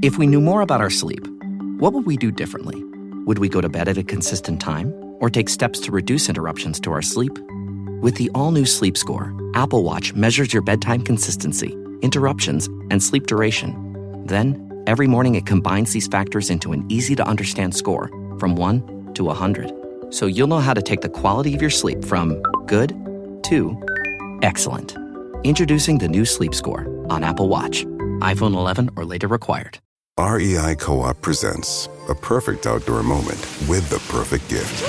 If we knew more about our sleep, what would we do differently? Would we go to bed at a consistent time or take steps to reduce interruptions to our sleep? With the all-new Sleep Score, Apple Watch measures your bedtime consistency, interruptions, and sleep duration. Then, every morning it combines these factors into an easy-to-understand score from 1 to 100. So you'll know how to take the quality of your sleep from good to excellent. Introducing the new Sleep Score on Apple Watch. iPhone 11 or later required. REI Co-op presents a perfect outdoor moment with the perfect gift.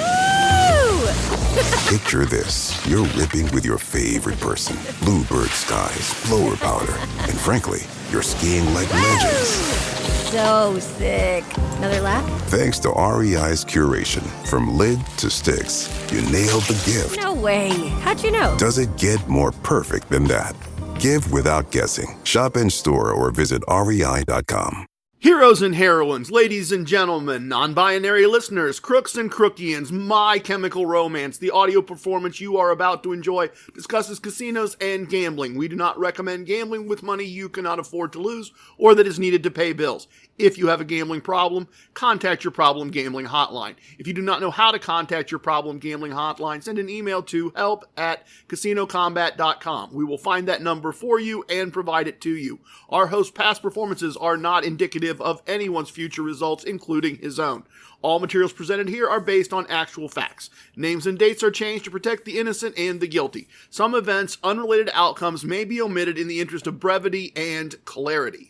Picture this. You're ripping with your favorite person. Bluebird skies, blower powder, and frankly, you're skiing like legends. So sick. Another lap? Thanks to REI's curation, from lid to sticks, you nailed the gift. No way. How'd you know? Does it get more perfect than that? Give without guessing. Shop in store or visit rei.com. Heroes and heroines, ladies and gentlemen, non-binary listeners, crooks and crookians, My Chemical Romance, the audio performance you are about to enjoy, discusses casinos and gambling. We do not recommend gambling with money you cannot afford to lose or that is needed to pay bills. If you have a gambling problem, contact your problem gambling hotline. If you do not know how to contact your problem gambling hotline, send an email to help@casinocombat.com. We will find that number for you and provide it to you. Our host's past performances are not indicative of anyone's future results, including his own. All materials presented here are based on actual facts. Names and dates are changed to protect the innocent and the guilty. Some events, unrelated outcomes may be omitted in the interest of brevity and clarity.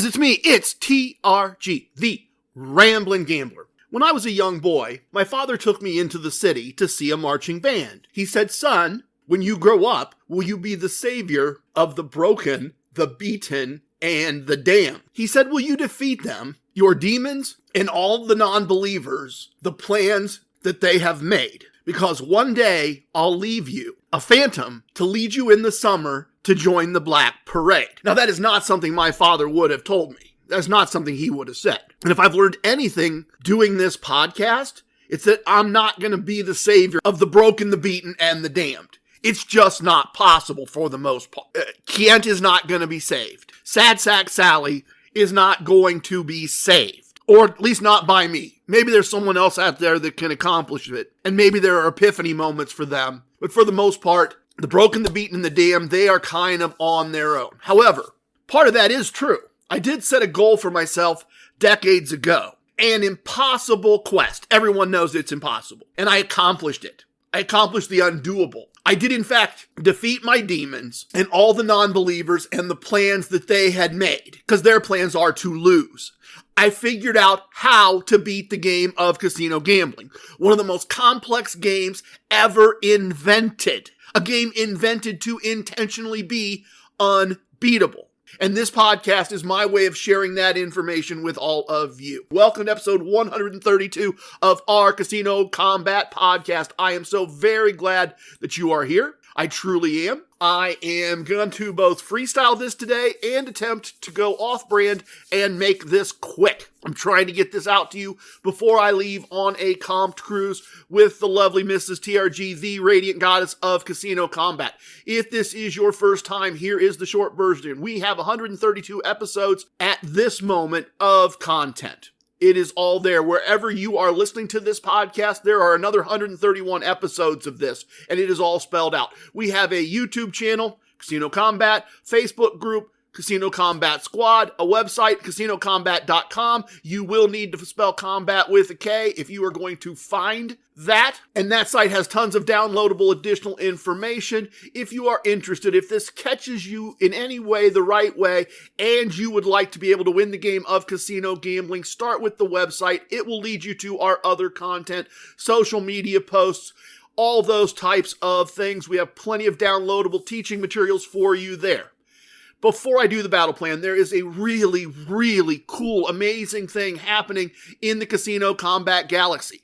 It's me, it's TRG, the Ramblin Gambler. When I was a young boy, my father took me into the city to see a marching band. He said, "Son, when you grow up, will you be the savior of the broken, the beaten, and the damned?" He said, "Will you defeat them, your demons, and all the non-believers, the plans that they have made? Because one day I'll leave you, a phantom, to lead you in the summer to join the Black Parade." Now, that is not something my father would have told me. That's not something he would have said. And if I've learned anything doing this podcast, it's that I'm not going to be the savior of the broken, the beaten, and the damned. It's just not possible for the most part. Kent is not going to be saved. Sad Sack Sally is not going to be saved. Or at least not by me. Maybe there's someone else out there that can accomplish it. And maybe there are epiphany moments for them. But for the most part, the broken, the beaten, and the damned, they are kind of on their own. However, part of that is true. I did set a goal for myself decades ago. An impossible quest. Everyone knows it's impossible. And I accomplished it. I accomplished the undoable. I did, in fact, defeat my demons and all the non-believers and the plans that they had made. Because their plans are to lose. I figured out how to beat the game of casino gambling. One of the most complex games ever invented. A game invented to intentionally be unbeatable. And this podcast is my way of sharing that information with all of you. Welcome to episode 132 of our Casino Combat podcast. I am so very glad that you are here. I truly am. I am going to both freestyle this today and attempt to go off-brand and make this quick. I'm trying to get this out to you before I leave on a comped cruise with the lovely Mrs. TRG, the radiant goddess of casino combat. If this is your first time, here is the short version. We have 132 episodes at this moment of content. It is all there. Wherever you are listening to this podcast, there are another 131 episodes of this, and it is all spelled out. We have a YouTube channel, Casino Combat, Facebook group, Casino Combat Squad, a website, casinocombat.com. You will need to spell combat with a K if you are going to find that. And that site has tons of downloadable additional information. If you are interested, if this catches you in any way the right way, and you would like to be able to win the game of casino gambling, start with the website. It will lead you to our other content, social media posts, all those types of things. We have plenty of downloadable teaching materials for you there. Before I do the battle plan, there is a really, really cool, amazing thing happening in the casino combat galaxy.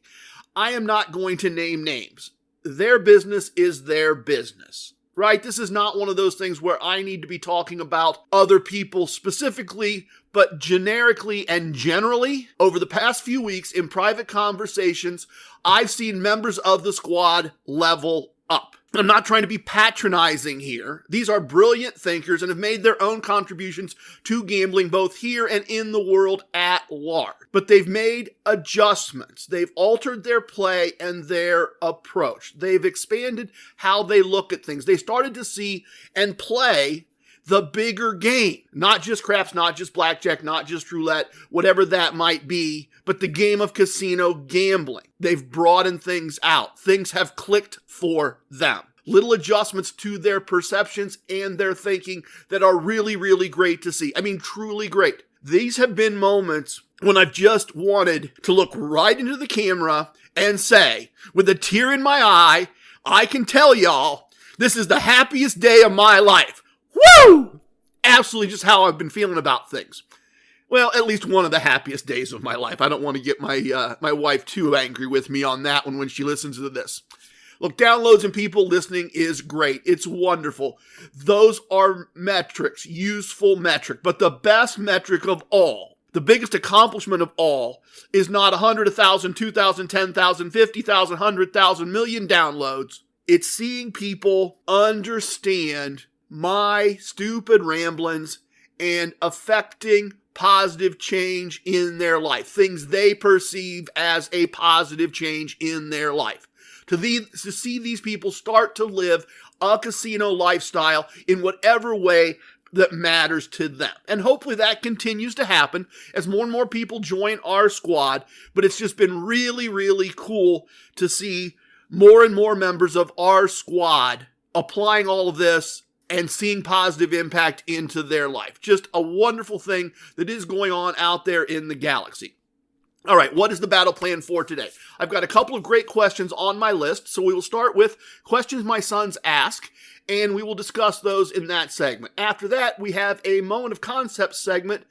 I am not going to name names. Their business is their business, right? This is not one of those things where I need to be talking about other people specifically but generically and generally, over the past few weeks in private conversations, I've seen members of the squad level up. I'm not trying to be patronizing here. These are brilliant thinkers and have made their own contributions to gambling both here and in the world at large. But they've made adjustments. They've altered their play and their approach. They've expanded how they look at things. They started to see and play the bigger game. Not just craps, not just blackjack, not just roulette, whatever that might be, but the game of casino gambling. They've broadened things out. Things have clicked for them. Little adjustments to their perceptions and their thinking that are really, really great to see. I mean, truly great. These have been moments when I've just wanted to look right into the camera and say, with a tear in my eye, I can tell y'all, this is the happiest day of my life. Woo! Absolutely just how I've been feeling about things. Well, at least one of the happiest days of my life. I don't want to get my wife too angry with me on that one when she listens to this. Look, downloads and people listening is great. It's wonderful. Those are metrics, useful metric. But the best metric of all, the biggest accomplishment of all, is not 100, 1,000, 2,000, 10,000, 50,000, 100,000, million downloads. It's seeing people understand my stupid ramblings and affecting positive change in their life. Things they perceive as a positive change in their life. To see these people start to live a casino lifestyle in whatever way that matters to them. And hopefully that continues to happen as more and more people join our squad. But it's just been really, really cool to see more and more members of our squad applying all of this and seeing positive impact into their life. Just a wonderful thing that is going on out there in the galaxy. All right, what is the battle plan for today? I've got a couple of great questions on my list, so we will start with questions my sons ask, and we will discuss those in that segment. After that, we have a moment of concepts segment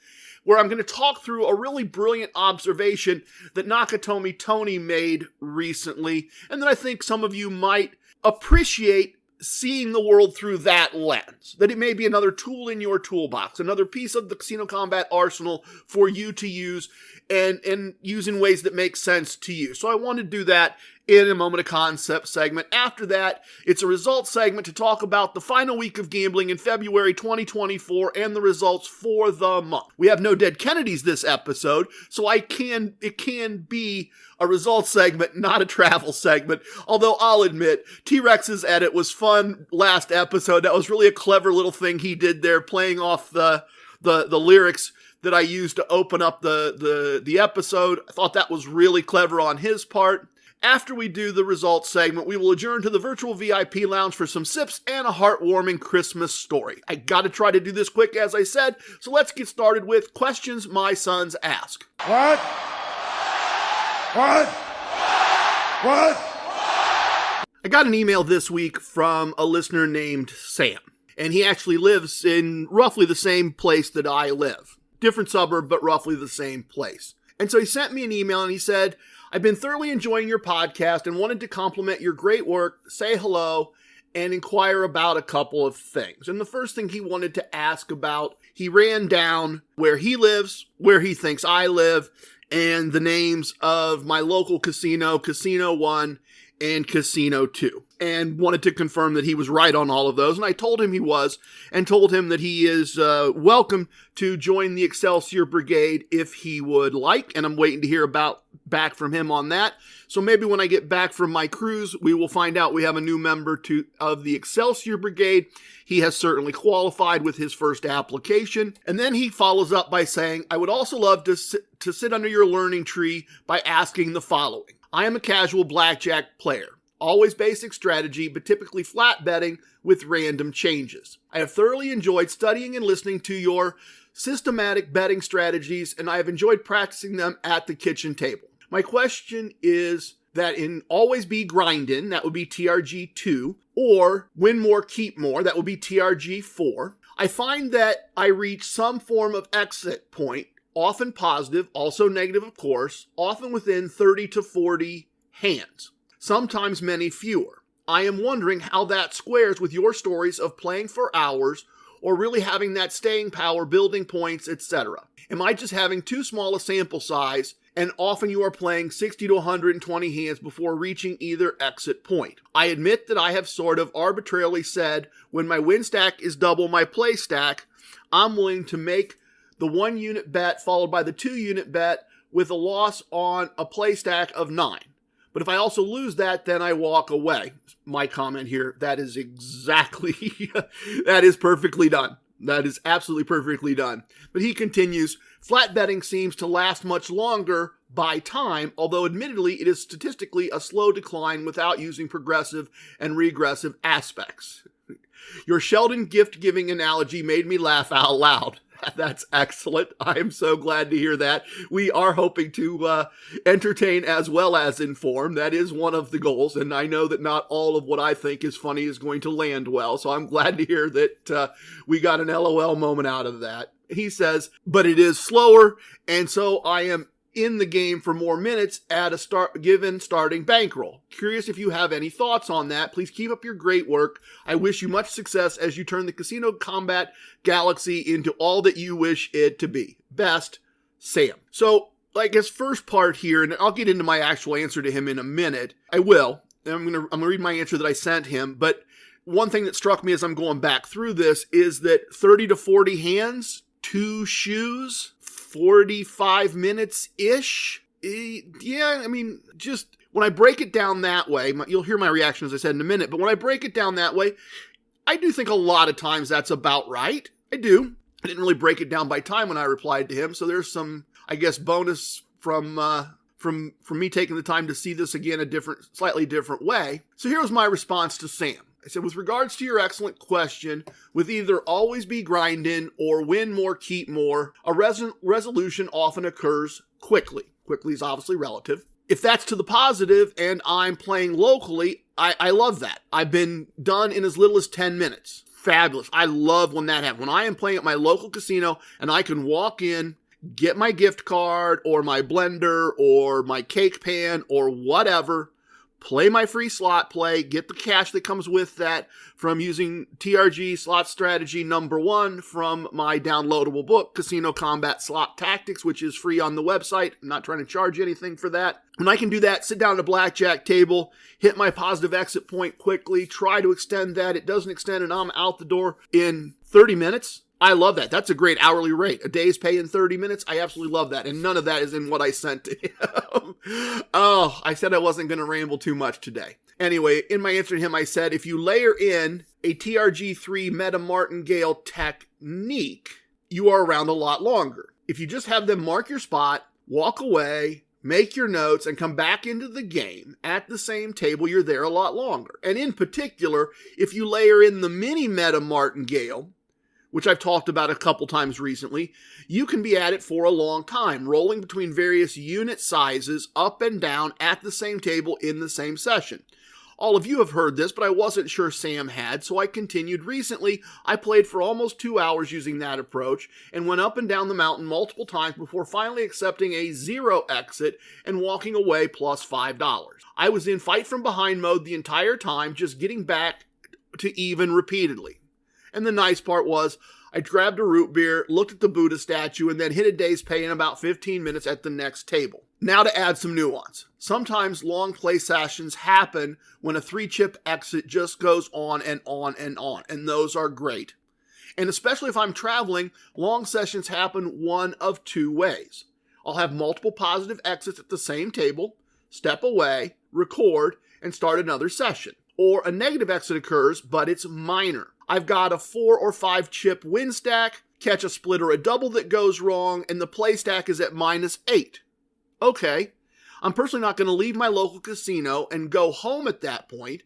where I'm going to talk through a really brilliant observation that Nakatomi Tony made recently, and that I think some of you might appreciate seeing the world through that lens, that it may be another tool in your toolbox, another piece of the casino combat arsenal for you to use and use in ways that make sense to you. So I want to do that in a moment of concept segment. After that, it's a results segment to talk about the final week of gambling in February 2024 and the results for the month. We have no dead Kennedys this episode, so it can be a results segment, not a travel segment. Although I'll admit, T-Rex's edit was fun last episode. That was really a clever little thing he did there, playing off the lyrics that I used to open up the episode. I thought that was really clever on his part. After we do the results segment, we will adjourn to the virtual VIP lounge for some sips and a heartwarming Christmas story. I gotta try to do this quick, as I said, so let's get started with questions my sons ask. What? I got an email this week from a listener named Sam, and he actually lives in roughly the same place that I live. Different suburb, but roughly the same place. And so he sent me an email and he said, I've been thoroughly enjoying your podcast and wanted to compliment your great work, say hello, and inquire about a couple of things. And the first thing he wanted to ask about, he ran down where he lives, where he thinks I live, and the names of my local casino, Casino 1 and Casino 2. And wanted to confirm that he was right on all of those. And I told him he was, and told him that he is welcome to join the Excelsior Brigade if he would like. And I'm waiting to hear back from him on that. So maybe when I get back from my cruise, we will find out we have a new member of the Excelsior Brigade. He has certainly qualified with his first application. And then he follows up by saying, I would also love to sit under your learning tree by asking the following. I am a casual blackjack player. Always basic strategy, but typically flat betting with random changes. I have thoroughly enjoyed studying and listening to your systematic betting strategies, and I have enjoyed practicing them at the kitchen table. My question is that in Always Be Grindin', that would be TRG 2, or Win More, Keep More, that would be TRG 4, I find that I reach some form of exit point, often positive, also negative of course, often within 30 to 40 hands. Sometimes many fewer. I am wondering how that squares with your stories of playing for hours or really having that staying power, building points, etc.? Am I just having too small a sample size, and often you are playing 60 to 120 hands before reaching either exit point? I admit that I have sort of arbitrarily said when my win stack is double my play stack, I'm willing to make the 1 unit bet followed by the 2 unit bet with a loss on a play stack of 9. But if I also lose that, then I walk away. My comment here, that is exactly, that is perfectly done. That is absolutely perfectly done. But he continues, flat betting seems to last much longer by time, although admittedly it is statistically a slow decline without using progressive and regressive aspects. Your Sheldon gift-giving analogy made me laugh out loud. That's excellent. I am so glad to hear that. We are hoping to entertain as well as inform. That is one of the goals, and I know that not all of what I think is funny is going to land well, so I'm glad to hear that we got an LOL moment out of that. He says, but it is slower, and so I am in the game for more minutes at a given starting bankroll. Curious if you have any thoughts on that. Please keep up your great work. I wish you much success as you turn the casino combat galaxy into all that you wish it to be. Best, Sam. So, like his first part here, and I'll get into my actual answer to him in a minute. I will. I'm gonna read my answer that I sent him, but one thing that struck me as I'm going back through this is that 30 to 40 hands, 2 shoes, 45 minutes-ish. Yeah, I mean, just when I break it down that way, you'll hear my reaction as I said in a minute, but when I break it down that way, I do think a lot of times that's about right. I do. I didn't really break it down by time when I replied to him, so there's some, I guess, bonus from me taking the time to see this again a slightly different way. So here was my response to Sam. I said, with regards to your excellent question, with either always be grinding or win more, keep more, a resolution often occurs quickly. Quickly is obviously relative. If that's to the positive and I'm playing locally, I love that. I've been done in as little as 10 minutes. Fabulous. I love when that happens. When I am playing at my local casino and I can walk in, get my gift card or my blender or my cake pan or whatever, play my free slot play, get the cash that comes with that from using TRG Slot Strategy #1 from my downloadable book, Casino Combat Slot Tactics, which is free on the website. I'm not trying to charge anything for that. When I can do that, sit down at a blackjack table, hit my positive exit point quickly, try to extend that. It doesn't extend and I'm out the door in 30 minutes. I love that. That's a great hourly rate. A day's pay in 30 minutes. I absolutely love that. And none of that is in what I sent to him. Oh, I said I wasn't going to ramble too much today. Anyway, in my answer to him, I said, if you layer in a TRG3 meta martingale technique, you are around a lot longer. If you just have them mark your spot, walk away, make your notes, and come back into the game at the same table, you're there a lot longer. And in particular, if you layer in the mini meta martingale, which I've talked about a couple times recently, you can be at it for a long time, rolling between various unit sizes up and down at the same table in the same session. All of you have heard this, but I wasn't sure Sam had, so I continued. Recently, I played for almost 2 hours using that approach and went up and down the mountain multiple times before finally accepting a 0 exit and walking away plus $5. I was in fight from behind mode the entire time, just getting back to even repeatedly. And the nice part was, I grabbed a root beer, looked at the Buddha statue, and then hit a day's pay in about 15 minutes at the next table. Now to add some nuance. Sometimes long play sessions happen when a 3-chip exit just goes on and on and on, and those are great. And especially if I'm traveling, long sessions happen one of 2 ways. I'll have multiple positive exits at the same table, step away, record, and start another session. Or a negative exit occurs, but it's minor. I've got a 4 or 5 chip win stack, catch a split or a double that goes wrong, and the play stack is at -8. Okay, I'm personally not going to leave my local casino and go home at that point.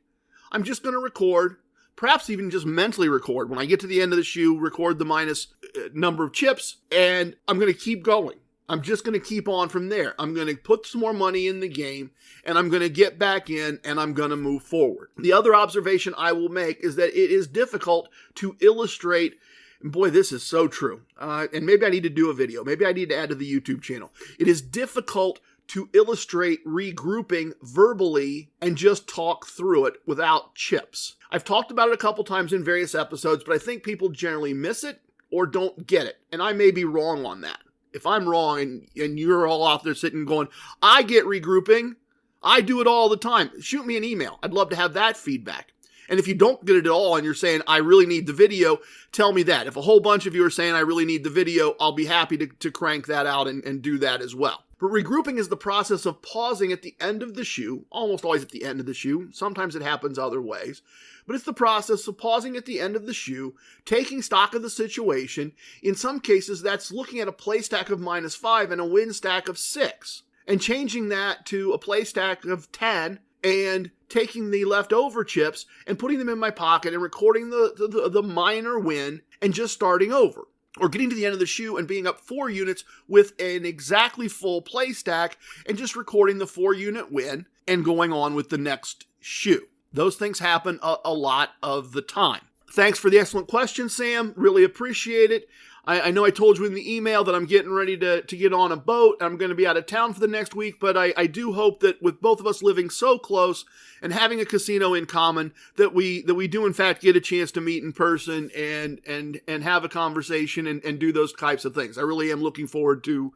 I'm just going to record, perhaps even just mentally record. When I get to the end of the shoe, record the minus number of chips, and I'm going to keep going. I'm just going to keep on from there. I'm going to put some more money in the game, and I'm going to get back in, and I'm going to move forward. The other observation I will make is that it is difficult to illustrate, and boy, this is so true, and maybe I need to do a video. Maybe I need to add to the YouTube channel. It is difficult to illustrate regrouping verbally and just talk through it without chips. I've talked about it a couple times in various episodes, but I think people generally miss it or don't get it. And I may be wrong on that. If I'm wrong and you're all out there sitting going, I get regrouping, I do it all the time, shoot me an email. I'd love to have that feedback. And if you don't get it at all and you're saying, I really need the video, tell me that. If a whole bunch of you are saying, I really need the video, I'll be happy to crank that out and do that as well. But regrouping is the process of pausing at the end of the shoe, almost always at the end of the shoe. Sometimes it happens other ways. But it's the process of pausing at the end of the shoe, taking stock of the situation. In some cases, that's looking at a play stack of -5 and a win stack of 6, and changing that to a play stack of 10 and taking the leftover chips and putting them in my pocket and recording the minor win and just starting over. Or getting to the end of the shoe and being up 4 units with an exactly full play stack and just recording the 4-unit win and going on with the next shoe. Those things happen a lot of the time. Thanks for the excellent question, Sam. Really appreciate it. I know I told you in the email that I'm getting ready to get on a boat. I'm going to be out of town for the next week, but I do hope that with both of us living so close and having a casino in common, that we do in fact get a chance to meet in person and have a conversation and do those types of things. I really am looking forward to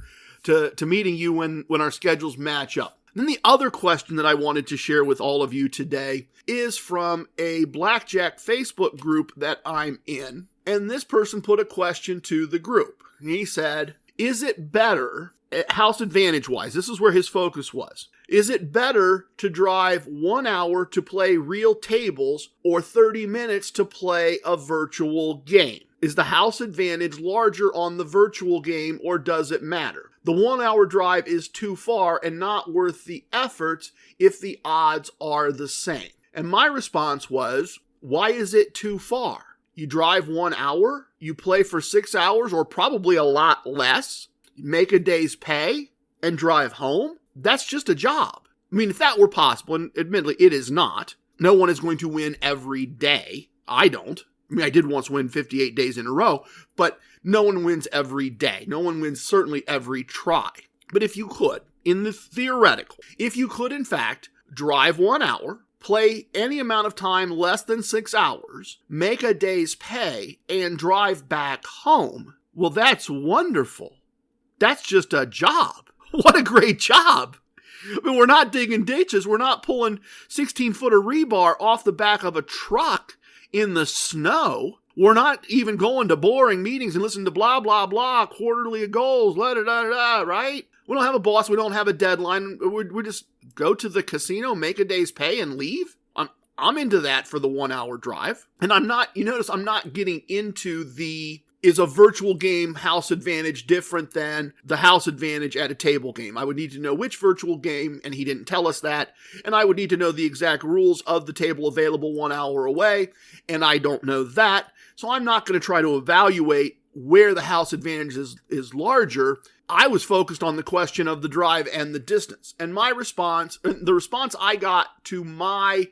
meeting you when our schedules match up. Then the other question that I wanted to share with all of you today is from a blackjack Facebook group that I'm in. And this person put a question to the group. And he said, is it better, house advantage wise, this is where his focus was, is it better to drive 1 hour to play real tables or 30 minutes to play a virtual game? Is the house advantage larger on the virtual game or does it matter? The 1 hour drive is too far and not worth the effort if the odds are the same. And my response was, why is it too far? You drive 1 hour, you play for 6 hours or probably a lot less, make a day's pay, and drive home? That's just a job. I mean, if that were possible, and admittedly it is not, no one is going to win every day. I don't. I mean, I did once win 58 days in a row, but no one wins every day. No one wins certainly every try. But if you could, in the theoretical, if you could in fact drive 1 hour, play any amount of time less than 6 hours, make a day's pay, and drive back home, well, that's wonderful. That's just a job. What a great job. I mean, we're not digging ditches. We're not pulling 16-footer rebar off the back of a truck in the snow. We're not even going to boring meetings and listening to blah, blah, blah, quarterly goals, right? We don't have a boss. We don't have a deadline. We just go to the casino, make a day's pay, and leave. I'm into that for the 1 hour drive. And I'm not, you notice I'm not getting into is a virtual game house advantage different than the house advantage at a table game? I would need to know which virtual game, and he didn't tell us that. And I would need to know the exact rules of the table available 1 hour away, and I don't know that. So I'm not going to try to evaluate where the house advantage is larger. I was focused on the question of the drive and the distance. And my response, the response I got to my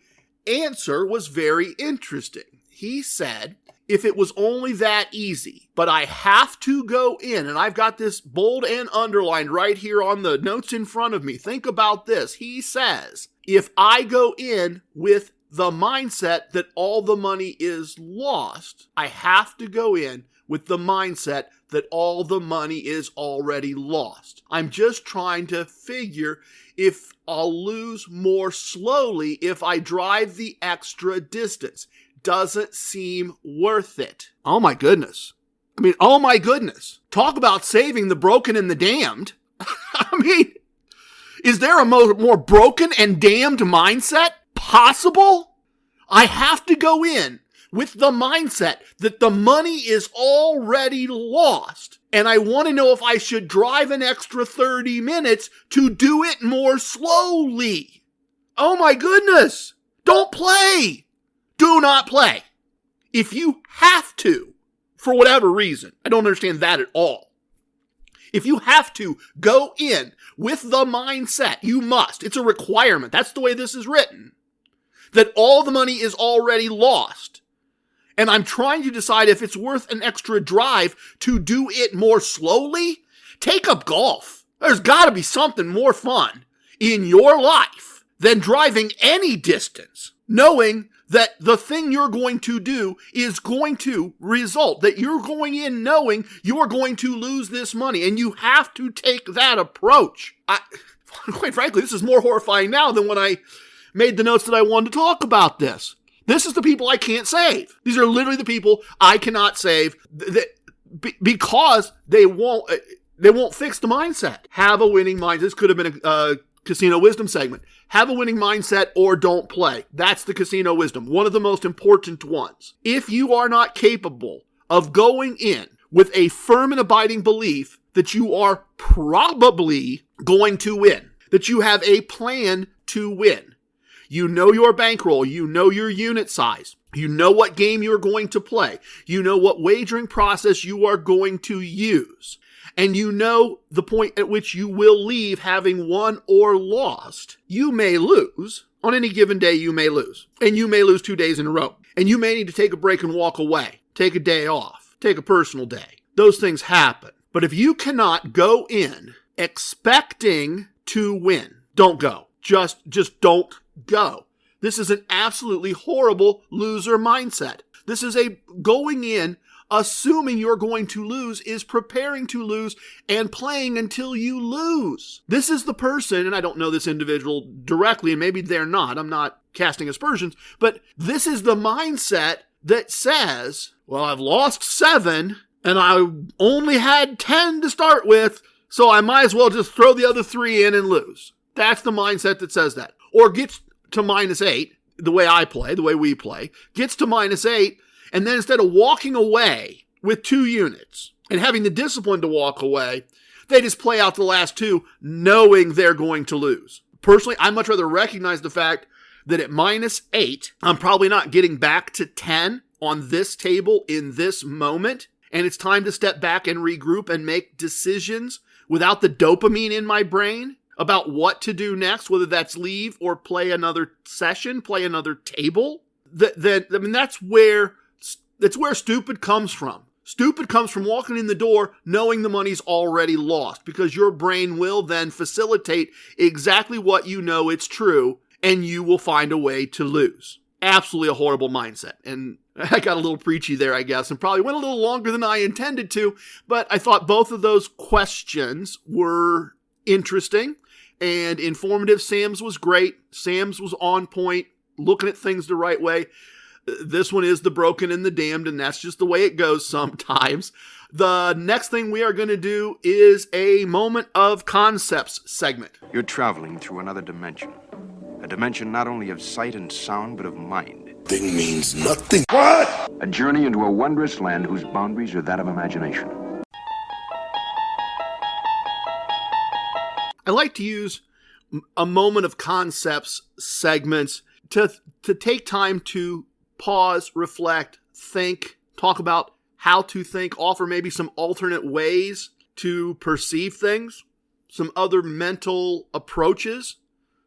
answer was very interesting. He said, if it was only that easy, but I have to go in, and I've got this bold and underlined right here on the notes in front of me. Think about this. He says, if I go in with the mindset that all the money is lost, I have to go in with the mindset that all the money is already lost. I'm just trying to figure if I'll lose more slowly if I drive the extra distance. Doesn't seem worth it. Oh my goodness. I mean, oh my goodness. Talk about saving the broken and the damned. I mean, is there a more broken and damned mindset possible? I have to go in with the mindset that the money is already lost. And I want to know if I should drive an extra 30 minutes to do it more slowly. Oh my goodness. Don't play. Do not play. If you have to, for whatever reason, I don't understand that at all. If you have to go in with the mindset, you must. It's a requirement. That's the way this is written. That all the money is already lost. And I'm trying to decide if it's worth an extra drive to do it more slowly. Take up golf. There's got to be something more fun in your life than driving any distance, knowing that the thing you're going to do is going to result, that you're going in knowing you're going to lose this money, and you have to take that approach. Quite frankly, this is more horrifying now than when I made the notes that I wanted to talk about this. This is the people I can't save. These are literally the people I cannot save because they won't fix the mindset. Have a winning mindset. This could have been a Casino Wisdom segment. Have a winning mindset or don't play. That's the Casino Wisdom. One of the most important ones. If you are not capable of going in with a firm and abiding belief that you are probably going to win, that you have a plan to win, you know your bankroll, you know your unit size, you know what game you're going to play, you know what wagering process you are going to use, and you know the point at which you will leave having won or lost, you may lose. On any given day, you may lose. And you may lose 2 days in a row. And you may need to take a break and walk away. Take a day off. Take a personal day. Those things happen. But if you cannot go in expecting to win, don't go. Just don't go. This is an absolutely horrible loser mindset. This is a going in assuming you're going to lose, is preparing to lose and playing until you lose. This is the person, and I don't know this individual directly, and maybe they're not, I'm not casting aspersions, but this is the mindset that says, well, I've lost 7 and I only had 10 to start with, so I might as well just throw the other 3 in and lose. That's the mindset that says that. Or gets to -8, the way I play, the way we play, gets to -8, and then instead of walking away with 2 units and having the discipline to walk away, they just play out the last 2 knowing they're going to lose. Personally, I'd much rather recognize the fact that at -8, I'm probably not getting back to 10 on this table in this moment, and it's time to step back and regroup and make decisions without the dopamine in my brain about what to do next, whether that's leave or play another session, play another table. That's where stupid comes from. Stupid comes from walking in the door knowing the money's already lost, because your brain will then facilitate exactly what you know it's true, and you will find a way to lose. Absolutely a horrible mindset. And I got a little preachy there, I guess, and probably went a little longer than I intended to, but I thought both of those questions were interesting and informative. Sam's was great. Sam's was on point, looking at things the right way. This one is the broken and the damned, and that's just the way it goes sometimes. The next thing we are going to do is a moment of concepts segment. You're traveling through another dimension. A dimension not only of sight and sound, but of mind. Thing means nothing. What? A journey into a wondrous land whose boundaries are that of imagination. I like to use a moment of concepts segments to take time to pause, reflect, think, talk about how to think, offer maybe some alternate ways to perceive things, some other mental approaches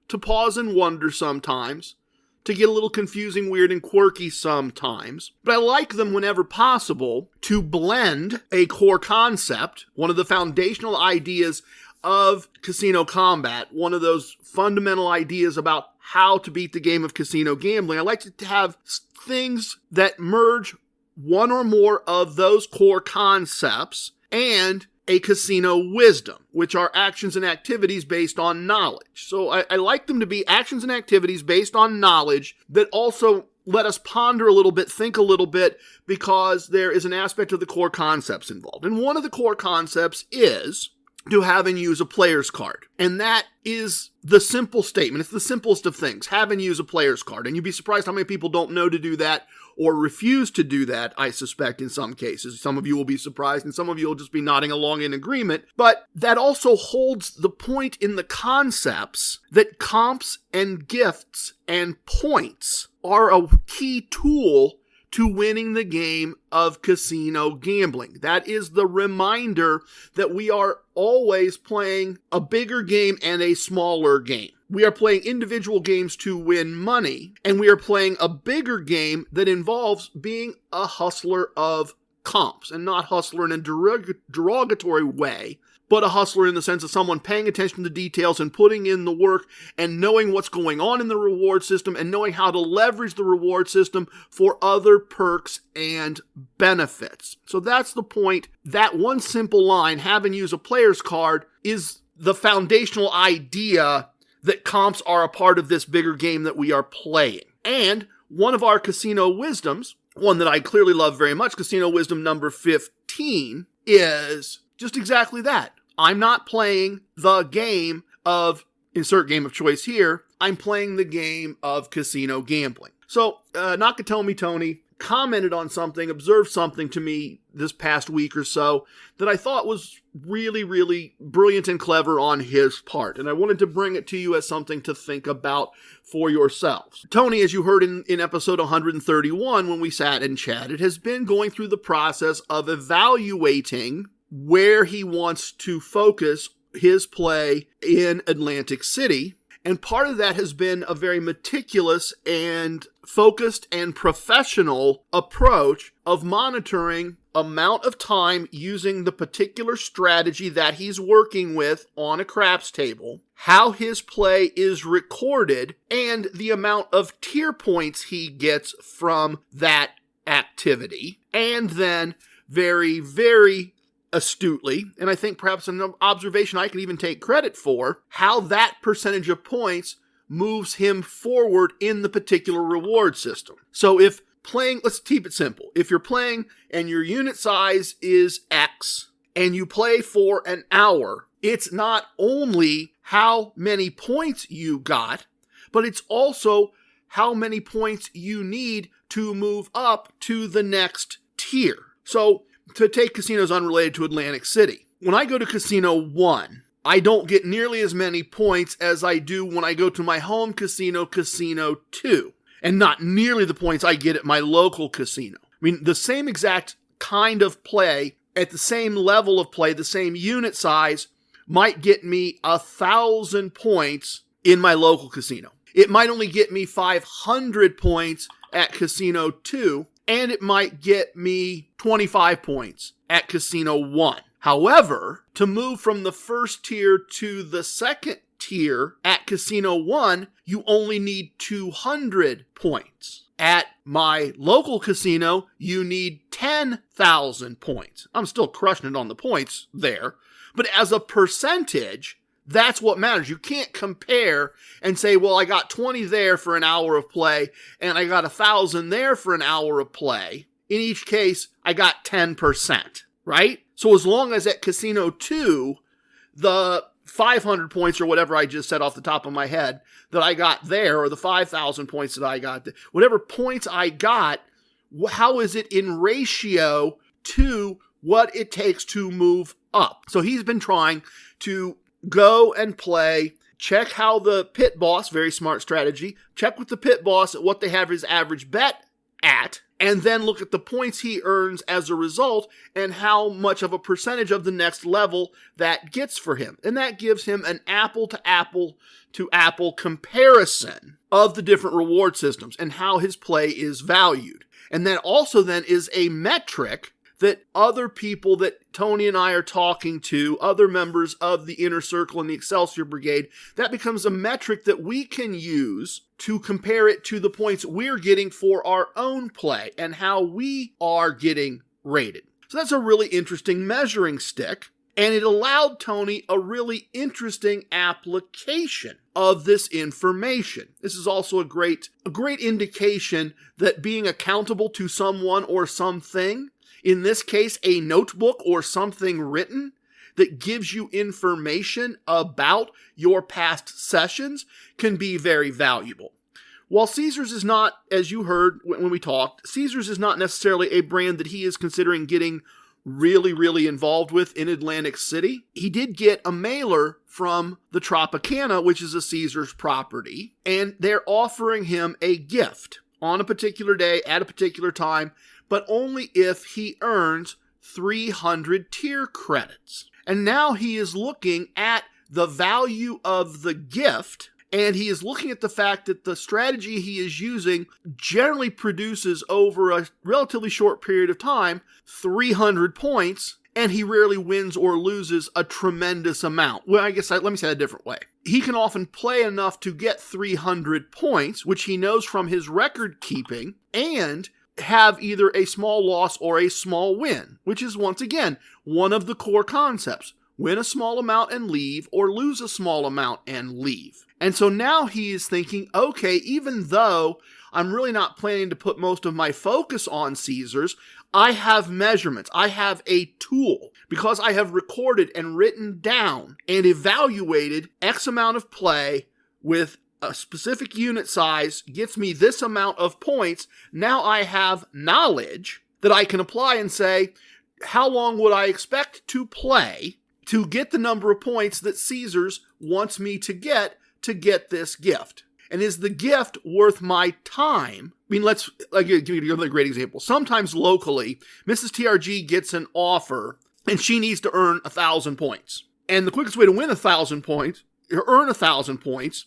to pause and wonder sometimes, to get a little confusing, weird, and quirky sometimes. But I like them whenever possible to blend a core concept, one of the foundational ideas of casino combat, one of those fundamental ideas about how to beat the game of casino gambling. I like to have things that merge one or more of those core concepts and a casino wisdom, which are actions and activities based on knowledge. So I like them to be actions and activities based on knowledge that also let us ponder a little bit, think a little bit, because there is an aspect of the core concepts involved. And one of the core concepts is to have and use a player's card. And that is the simple statement. It's the simplest of things. Have and use a player's card. And you'd be surprised how many people don't know to do that or refuse to do that, I suspect, in some cases. Some of you will be surprised, and some of you will just be nodding along in agreement. But that also holds the point in the concepts that comps and gifts and points are a key tool to winning the game of casino gambling. That is the reminder that we are always playing a bigger game and a smaller game. We are playing individual games to win money, and we are playing a bigger game that involves being a hustler of comps, and not hustler in a derogatory way, but a hustler in the sense of someone paying attention to details and putting in the work and knowing what's going on in the reward system and knowing how to leverage the reward system for other perks and benefits. So that's the point. That one simple line, have and use a player's card, is the foundational idea that comps are a part of this bigger game that we are playing. And one of our casino wisdoms, one that I clearly love very much, casino wisdom number 15, is just exactly that. I'm not playing the game of, insert game of choice here, I'm playing the game of casino gambling. So, Nakatomi Tony commented on something, observed something to me this past week or so that I thought was really, really brilliant and clever on his part. And I wanted to bring it to you as something to think about for yourselves. Tony, as you heard in episode 131 when we sat and chatted, has been going through the process of evaluating where he wants to focus his play in Atlantic City. And part of that has been a very meticulous and focused and professional approach of monitoring amount of time using the particular strategy that he's working with on a craps table, how his play is recorded, and the amount of tier points he gets from that activity. And then very, very astutely, and I think perhaps an observation I could even take credit for, how that percentage of points moves him forward in the particular reward system. So if playing, let's keep it simple. If you're playing and your unit size is X and you play for an hour, it's not only how many points you got, but it's also how many points you need to move up to the next tier. So to take casinos unrelated to Atlantic City, when I go to Casino 1, I don't get nearly as many points as I do when I go to my home casino, Casino 2, and not nearly the points I get at my local casino. I mean, the same exact kind of play, at the same level of play, the same unit size, might get me 1,000 points in my local casino. It might only get me 500 points at Casino 2, and it might get me 25 points at Casino 1. However, to move from the first tier to the second tier at Casino 1, you only need 200 points. At my local casino, you need 10,000 points. I'm still crushing it on the points there, but as a percentage, that's what matters. You can't compare and say, well, I got 20 there for an hour of play, and I got 1,000 there for an hour of play. In each case, I got 10%, right? So as long as at Casino 2, the 500 points or whatever I just said off the top of my head that I got there, or the 5,000 points that I got, whatever points I got, how is it in ratio to what it takes to move up? So he's been trying to go and play, check how the pit boss, very smart strategy, check with the pit boss at what they have his average bet at, and then look at the points he earns as a result and how much of a percentage of the next level that gets for him. And that gives him an apple to apple comparison of the different reward systems and how his play is valued. And that also then is a metric that other people that Tony and I are talking to, other members of the Inner Circle and the Excelsior Brigade, that becomes a metric that we can use to compare it to the points we're getting for our own play and how we are getting rated. So that's a really interesting measuring stick, and it allowed Tony a really interesting application of this information. This is also a great indication that being accountable to someone or something, in this case, a notebook or something written that gives you information about your past sessions, can be very valuable. While Caesars is not, as you heard when we talked, Caesars is not necessarily a brand that he is considering getting really, really involved with in Atlantic City, he did get a mailer from the Tropicana, which is a Caesars property, and they're offering him a gift on a particular day at a particular time, but only if he earns 300 tier credits. And now he is looking at the value of the gift, and he is looking at the fact that the strategy he is using generally produces over a relatively short period of time 300 points, and he rarely wins or loses a tremendous amount. Well, let me say it a different way. He can often play enough to get 300 points, which he knows from his record keeping, and have either a small loss or a small win, which is, once again, one of the core concepts. Win a small amount and leave, or lose a small amount and leave. And so now he is thinking, okay, even though I'm really not planning to put most of my focus on Caesars, I have measurements. I have a tool, because I have recorded and written down and evaluated X amount of play with a specific unit size gets me this amount of points. Now I have knowledge that I can apply and say, how long would I expect to play to get the number of points that Caesars wants me to get this gift? And is the gift worth my time? I mean, I'll give you another great example. Sometimes locally, Mrs. TRG gets an offer and she needs to earn 1,000 points. And the quickest way to win 1,000 points, or earn 1,000 points,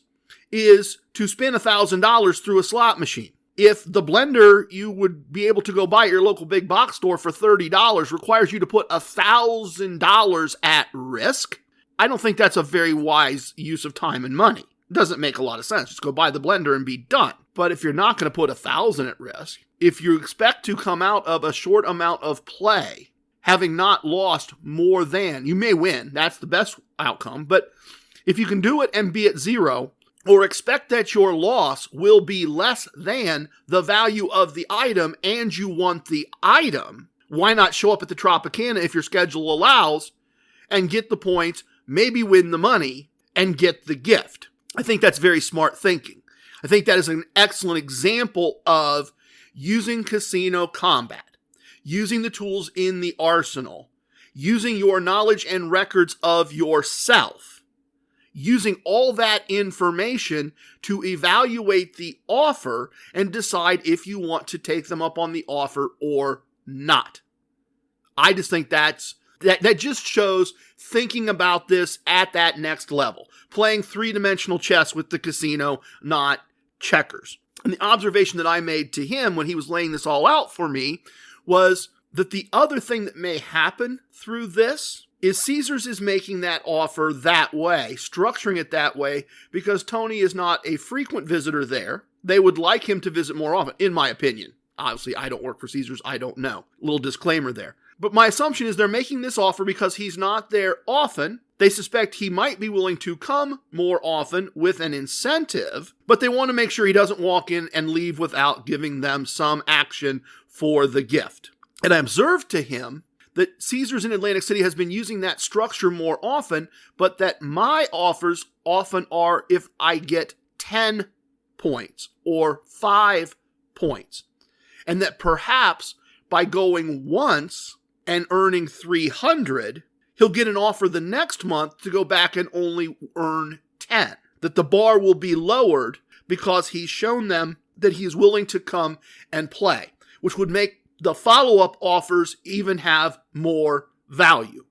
is to spin $1,000 through a slot machine. If the blender you would be able to go buy at your local big box store for $30 requires you to put $1,000 at risk, I don't think that's a very wise use of time and money. It doesn't make a lot of sense. Just go buy the blender and be done. But if you're not going to put 1,000 at risk, if you expect to come out of a short amount of play, having not lost more than, you may win, that's the best outcome, but if you can do it and be at zero, or expect that your loss will be less than the value of the item and you want the item, why not show up at the Tropicana if your schedule allows and get the points, maybe win the money, and get the gift? I think that's very smart thinking. I think that is an excellent example of using casino combat, using the tools in the arsenal, using your knowledge and records of yourself, using all that information to evaluate the offer and decide if you want to take them up on the offer or not. I just think that just shows thinking about this at that next level. Playing three-dimensional chess with the casino, not checkers. And the observation that I made to him when he was laying this all out for me was that the other thing that may happen through this is Caesars is making that offer that way, structuring it that way, because Tony is not a frequent visitor there. They would like him to visit more often, in my opinion. Obviously, I don't work for Caesars. I don't know. Little disclaimer there. But my assumption is they're making this offer because he's not there often. They suspect he might be willing to come more often with an incentive, but they want to make sure he doesn't walk in and leave without giving them some action for the gift. And I observed to him that Caesars in Atlantic City has been using that structure more often, but that my offers often are if I get 10 points or 5 points. And that perhaps by going once and earning 300, he'll get an offer the next month to go back and only earn 10. That the bar will be lowered because he's shown them that he's willing to come and play, which would make the follow-up offers even have more value.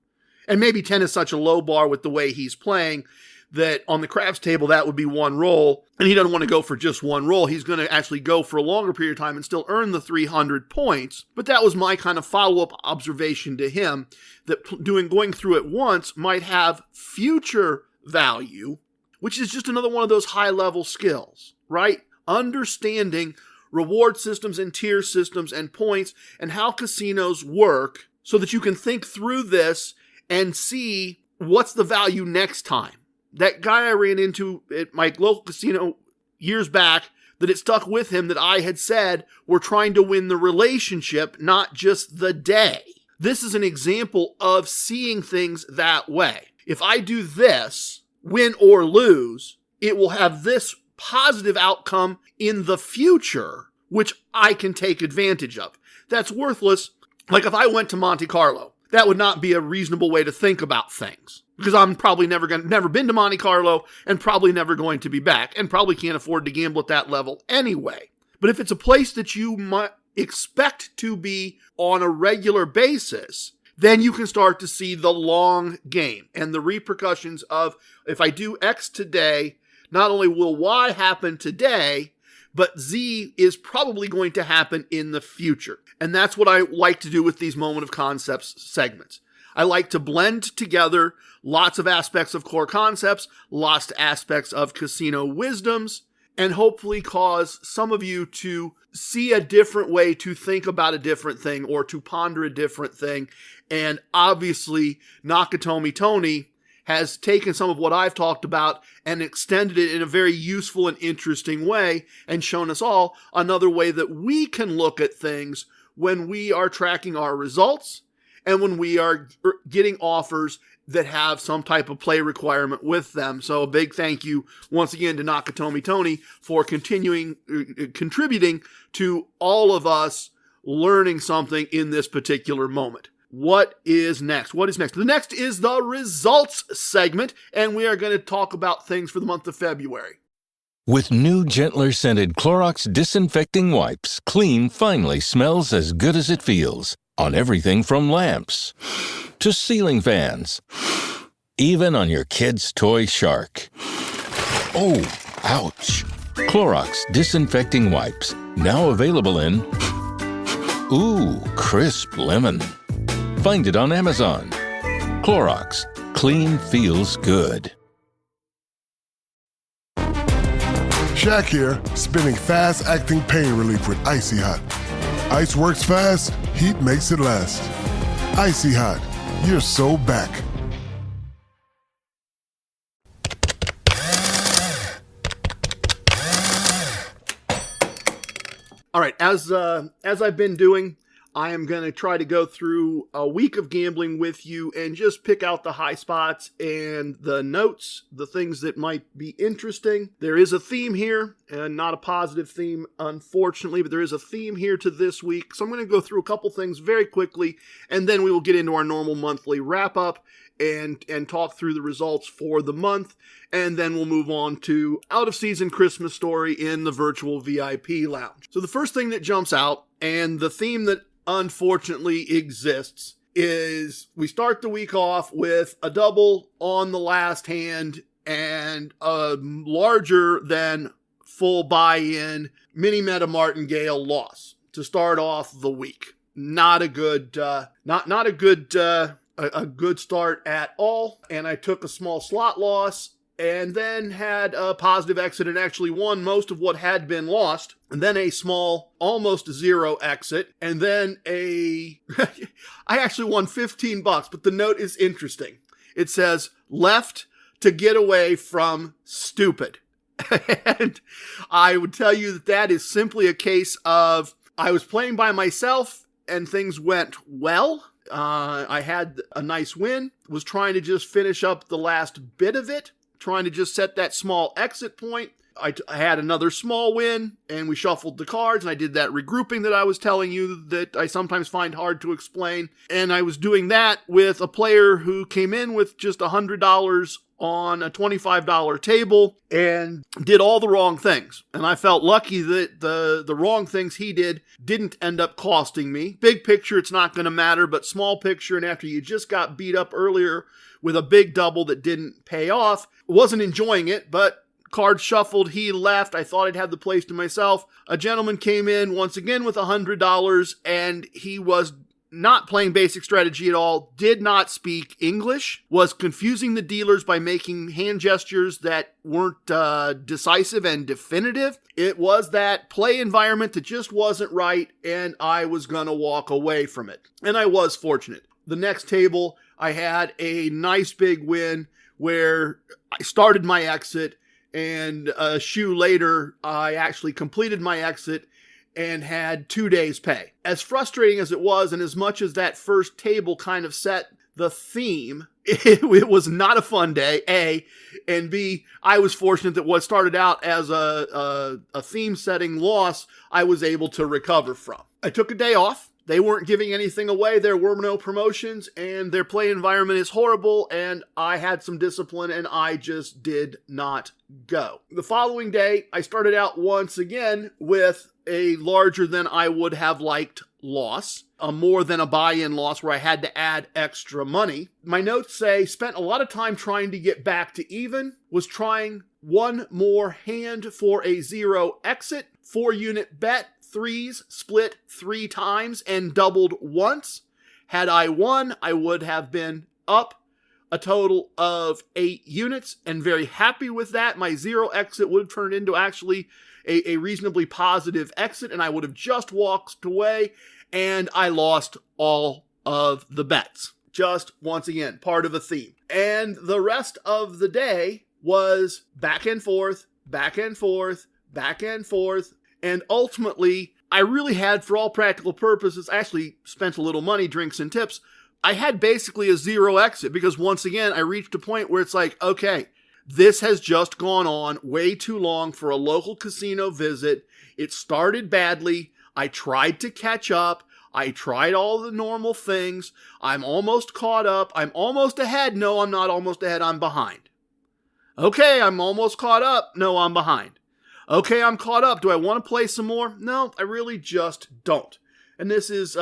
And maybe 10 is such a low bar with the way he's playing that on the craps table that would be one roll, and he doesn't want to go for just one roll. He's going to actually go for a longer period of time and still earn the 300 points. But that was my kind of follow-up observation to him, that going through it once might have future value, which is just another one of those high-level skills, right? Understanding reward systems and tier systems and points and how casinos work so that you can think through this and see what's the value next time. That guy I ran into at my local casino years back, that it stuck with him that I had said we're trying to win the relationship, not just the day. This is an example of seeing things that way. If I do this, win or lose, it will have this positive outcome in the future, which I can take advantage of. That's worthless. Like if I went to Monte Carlo, that would not be a reasonable way to think about things, because I'm probably never been to Monte Carlo and probably never going to be back and probably can't afford to gamble at that level anyway. But if it's a place that you might expect to be on a regular basis, then you can start to see the long game and the repercussions of, if I do X today, not only will Y happen today, but Z is probably going to happen in the future. And that's what I like to do with these Moment of Concepts segments. I like to blend together lots of aspects of core concepts, lots of aspects of casino wisdoms, and hopefully cause some of you to see a different way to think about a different thing or to ponder a different thing. And obviously, Nakatomi Tony has taken some of what I've talked about and extended it in a very useful and interesting way and shown us all another way that we can look at things when we are tracking our results and when we are getting offers that have some type of play requirement with them. So a big thank you once again to Nakatomi Tony for contributing to all of us learning something in this particular moment. What is next? The next is the results segment, and we are going to talk about things for the month of February. With new, gentler scented Clorox disinfecting wipes, clean finally smells as good as it feels on everything from lamps to ceiling fans, even on your kid's toy shark. Oh, ouch. Clorox disinfecting wipes, now available in crisp lemon. Find it on Amazon. Clorox, clean feels good. Shaq here, spinning fast-acting pain relief with Icy Hot. Ice works fast, heat makes it last. Icy Hot, you're so back. All right, as I've been doing, I am going to try to go through a week of gambling with you and just pick out the high spots and the notes, the things that might be interesting. There is a theme here, and not a positive theme, unfortunately, but there is a theme here to this week. So I'm going to go through a couple things very quickly, and then we will get into our normal monthly wrap-up and talk through the results for the month, and then we'll move on to out-of-season Christmas story in the virtual VIP lounge. So the first thing that jumps out, and the theme that unfortunately exists, is we start the week off with a double on the last hand and a larger than full buy-in mini meta martingale loss to start off the week. Not a good a good start at all, and I took a small slot loss and then had a positive exit and actually won most of what had been lost, and then a small, almost zero exit, and then I actually won $15, but the note is interesting. It says, left to get away from stupid. And I would tell you that is simply a case of I was playing by myself and things went well. I had a nice win, was trying to just finish up the last bit of it, trying to just set that small exit point. I had another small win, and we shuffled the cards, and I did that regrouping that I was telling you that I sometimes find hard to explain. And I was doing that with a player who came in with just $100 on a $25 table and did all the wrong things. And I felt lucky that the wrong things he did didn't end up costing me. Big picture, it's not going to matter, but small picture, and after you just got beat up earlier with a big double that didn't pay off, wasn't enjoying it, but cards shuffled, he left. I thought I'd have the place to myself. A gentleman came in once again with $100, and he was not playing basic strategy at all, did not speak English, was confusing the dealers by making hand gestures that weren't decisive and definitive. It was that play environment that just wasn't right, and I was going to walk away from it. And I was fortunate. The next table, I had a nice big win where I started my exit, and a shoe later, I actually completed my exit and had 2 days pay. As frustrating as it was, and as much as that first table kind of set the theme, it was not a fun day, A, and B, I was fortunate that what started out as a theme-setting loss, I was able to recover from. I took a day off. They weren't giving anything away. There were no promotions, and their play environment is horrible, and I had some discipline, and I just did not go. The following day, I started out once again with a larger than I would have liked loss, a more than a buy-in loss where I had to add extra money. My notes say, spent a lot of time trying to get back to even, was trying one more hand for a zero exit, 4-unit bet, threes, split 3 times and doubled once, Had I won, I would have been up a total of 8 units and very happy with that. My 0 exit would have turned into actually a reasonably positive exit, and I would have just walked away, and I lost all of the bets. Just, once again, part of a theme. And the rest of the day was back and forth, back and forth, back and forth, and ultimately, I really had, for all practical purposes, actually spent a little money, drinks and tips. I had basically a 0 exit because, once again, I reached a point where it's like, okay, this has just gone on way too long for a local casino visit. It started badly. I tried to catch up. I tried all the normal things. I'm almost caught up. I'm almost ahead. No, I'm not almost ahead. I'm behind. Okay, I'm almost caught up. No, I'm behind. Okay, I'm caught up. Do I want to play some more? No, I really just don't. And this is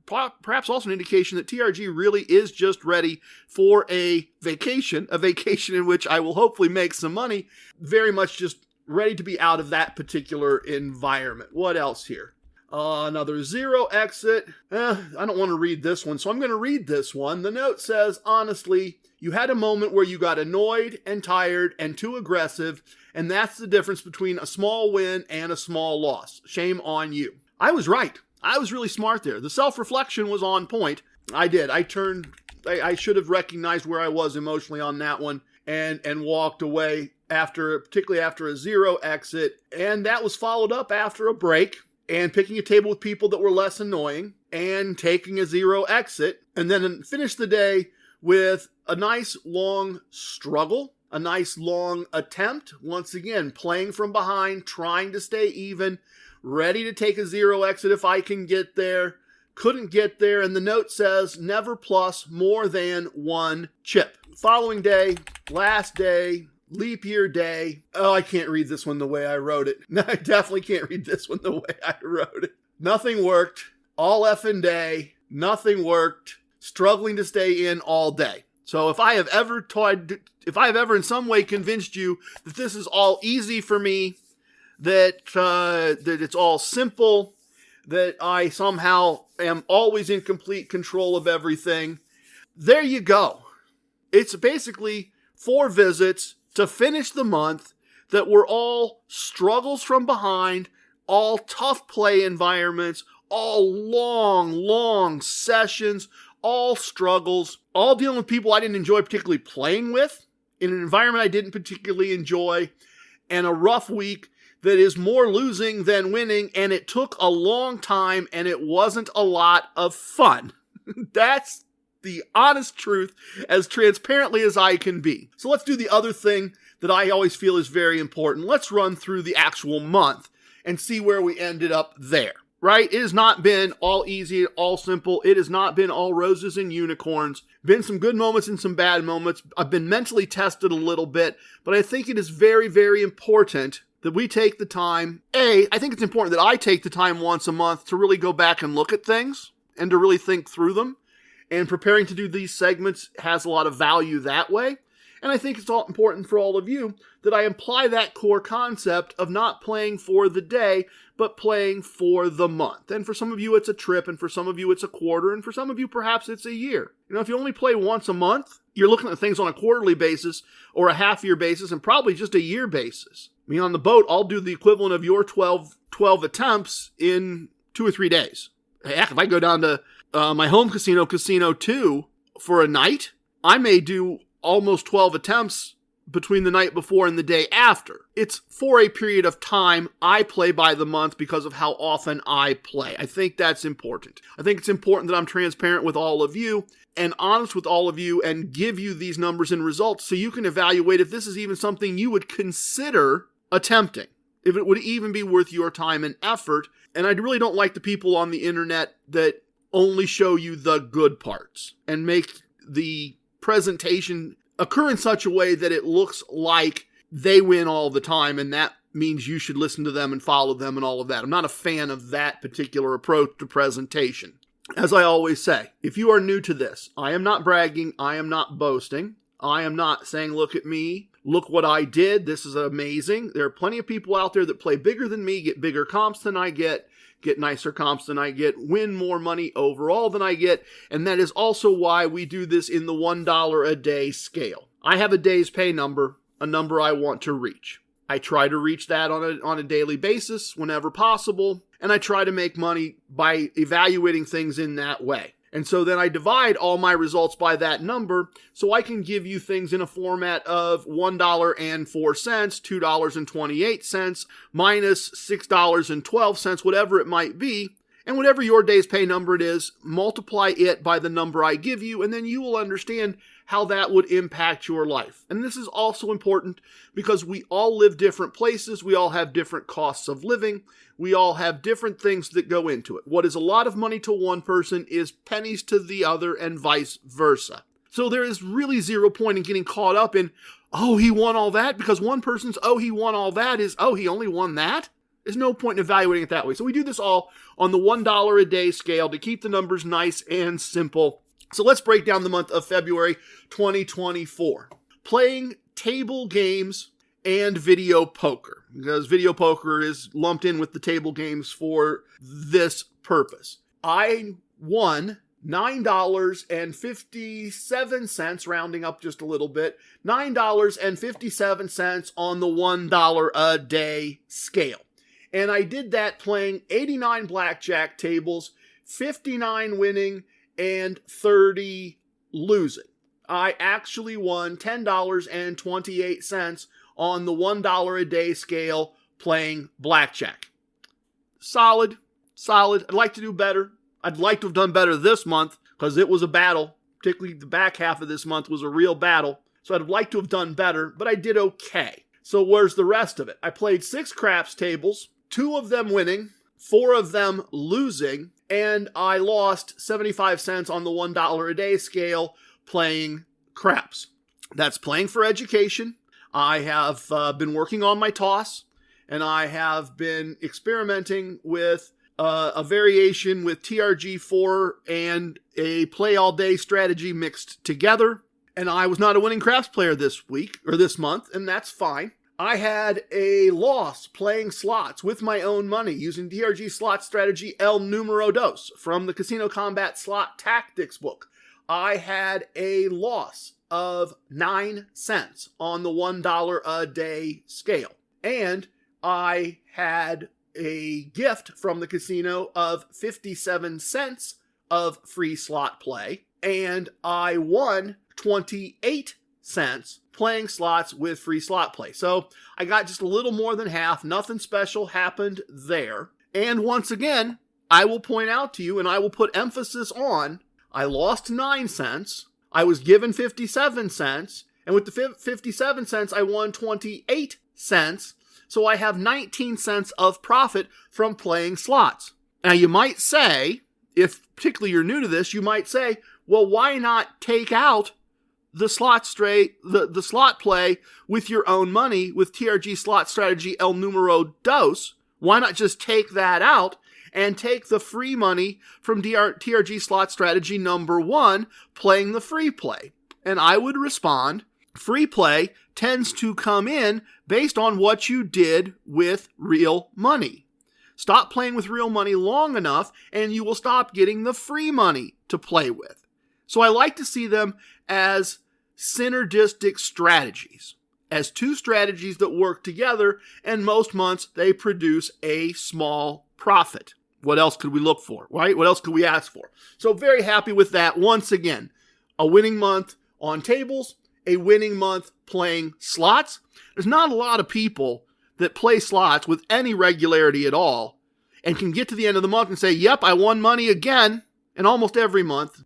perhaps also an indication that TRG really is just ready for a vacation in which I will hopefully make some money. Very much just ready to be out of that particular environment. What else here? Another 0 exit. I don't want to read this one, so I'm going to read this one. The note says, honestly, you had a moment where you got annoyed and tired and too aggressive, and that's the difference between a small win and a small loss. Shame on you. I was right. I was really smart there. The self-reflection was on point. I did. I should have recognized where I was emotionally on that one and walked away particularly after a 0 exit. And that was followed up after a break and picking a table with people that were less annoying and taking a 0 exit, and then finished the day with a nice long struggle, a nice long attempt. Once again, playing from behind, trying to stay even, ready to take a 0 exit if I can get there. Couldn't get there, and the note says, never plus more than 1 chip. Following day, last day, leap year day. Oh, I can't read this one the way I wrote it. No, I definitely can't read this one the way I wrote it. Nothing worked. All effing day. Nothing worked. Struggling to stay in all day. So if I have ever in some way convinced you that this is all easy for me, that it's all simple, that I somehow am always in complete control of everything, there you go. It's basically 4 visits to finish the month that were all struggles from behind, all tough play environments, all long sessions, all struggles, all dealing with people I didn't enjoy particularly playing with, in an environment I didn't particularly enjoy, and a rough week that is more losing than winning, and it took a long time, and it wasn't a lot of fun. That's the honest truth, as transparently as I can be. So let's do the other thing that I always feel is very important. Let's run through the actual month and see where we ended up there, right? It has not been all easy, all simple. It has not been all roses and unicorns. Been some good moments and some bad moments. I've been mentally tested a little bit, but I think it is very, very important that we take the time. I think it's important that I take the time once a month to really go back and look at things and to really think through them. And preparing to do these segments has a lot of value that way. And I think it's all important for all of you that I apply that core concept of not playing for the day, but playing for the month. And for some of you, it's a trip, and for some of you, it's a quarter, and for some of you, perhaps it's a year. You know, if you only play once a month, you're looking at things on a quarterly basis or a half-year basis and probably just a year basis. I mean, on the boat, I'll do the equivalent of your 12 attempts in 2 or 3 days. Heck, if I go down to my home casino, Casino 2, for a night, I may do almost 12 attempts between the night before and the day after. It's for a period of time. I play by the month because of how often I play. I think that's important. I think it's important that I'm transparent with all of you and honest with all of you and give you these numbers and results so you can evaluate if this is even something you would consider attempting, if it would even be worth your time and effort. And I really don't like the people on the internet that only show you the good parts and make the presentation occur in such a way that it looks like they win all the time, and that means you should listen to them and follow them and all of that. I'm not a fan of that particular approach to presentation. As I always say, if you are new to this, I am not bragging, I am not boasting, I am not saying, look at me, look what I did. This is amazing. There are plenty of people out there that play bigger than me, get bigger comps than I get nicer comps than I get, win more money overall than I get, and that is also why we do this in the $1 a day scale. I have a day's pay number, a number I want to reach. I try to reach that on a daily basis whenever possible, and I try to make money by evaluating things in that way. And so then I divide all my results by that number so I can give you things in a format of $1.04, $2.28, minus $6.12, whatever it might be. And whatever your day's pay number it is, multiply it by the number I give you, and then you will understand how that would impact your life. And this is also important because we all live different places. We all have different costs of living. We all have different things that go into it. What is a lot of money to one person is pennies to the other and vice versa. So there is really zero point in getting caught up in, oh, he won all that, because one person's, oh, he won all that is, oh, he only won that? There's no point in evaluating it that way. So we do this all on the $1 a day scale to keep the numbers nice and simple. So let's break down the month of February 2024. Playing table games and video poker, because video poker is lumped in with the table games for this purpose. I won $9.57, rounding up just a little bit, $9.57 on the $1 a day scale. And I did that playing 89 blackjack tables, 59 winning, and 30 losing. I actually won $10.28 on the $1 a day scale playing blackjack. Solid. I'd like to do better. I'd like to have done better this month because it was a battle. Particularly the back half of this month was a real battle. So I'd like to have done better, but I did okay. So where's the rest of it? I played 6 craps tables, 2 of them winning, 4 of them losing, and I lost 75 cents on the $1 a day scale playing craps. That's playing for education. I have been working on my toss, and I have been experimenting with a variation with TRG4 and a play all day strategy mixed together. And I was not a winning craps player this week or this month, and that's fine. I had a loss playing slots with my own money using DRG slot strategy El Numero Dos from the Casino Combat Slot Tactics book. I had a loss of 9 cents on the $1 a day scale. And I had a gift from the casino of 57 cents of free slot play. And I won 28 cents playing slots with free slot play. So I got just a little more than half. Nothing special happened there. And once again, I will point out to you, and I will put emphasis on, I lost 9 cents. I was given 57 cents. And with the 57 cents, I won 28 cents. So I have 19 cents of profit from playing slots. Now you might say, if particularly you're new to this, you might say, well, why not take out the slot the slot play with your own money with TRG slot strategy El Numero Dos? Why not just take that out and take the free money from TRG slot strategy number 1, playing the free play? And I would respond, free play tends to come in based on what you did with real money. Stop playing with real money long enough and you will stop getting the free money to play with. So I like to see them as synergistic strategies, as 2 strategies that work together, and most months they produce a small profit. What else could we look for, right? What else could we ask for? So very happy with that. Once again, a winning month on tables, a winning month playing slots. There's not a lot of people that play slots with any regularity at all and can get to the end of the month and say, yep, I won money again. And almost every month,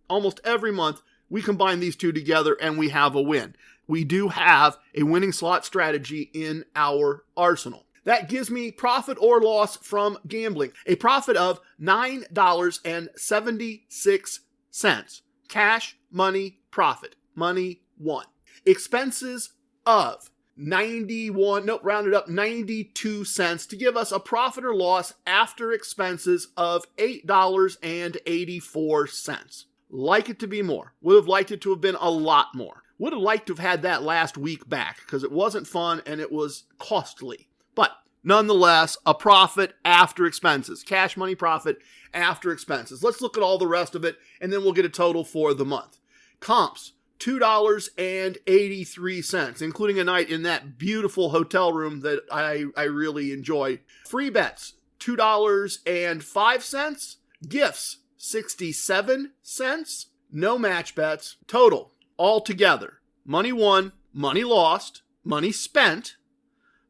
we combine these 2 together and we have a win. We do have a winning slot strategy in our arsenal. That gives me profit or loss from gambling. A profit of $9.76. Cash, money, profit. Money won. Expenses of $92 cents to give us a profit or loss after expenses of $8.84. Like it to be more. Would have liked it to have been a lot more. Would have liked to have had that last week back because it wasn't fun and it was costly. But nonetheless, a profit after expenses. Cash money profit after expenses. Let's look at all the rest of it and then we'll get a total for the month. Comps, $2.83, including a night in that beautiful hotel room that I really enjoyed. Free bets, $2.05. Gifts, 67 cents. No match bets. Total, altogether, money won, money lost, money spent,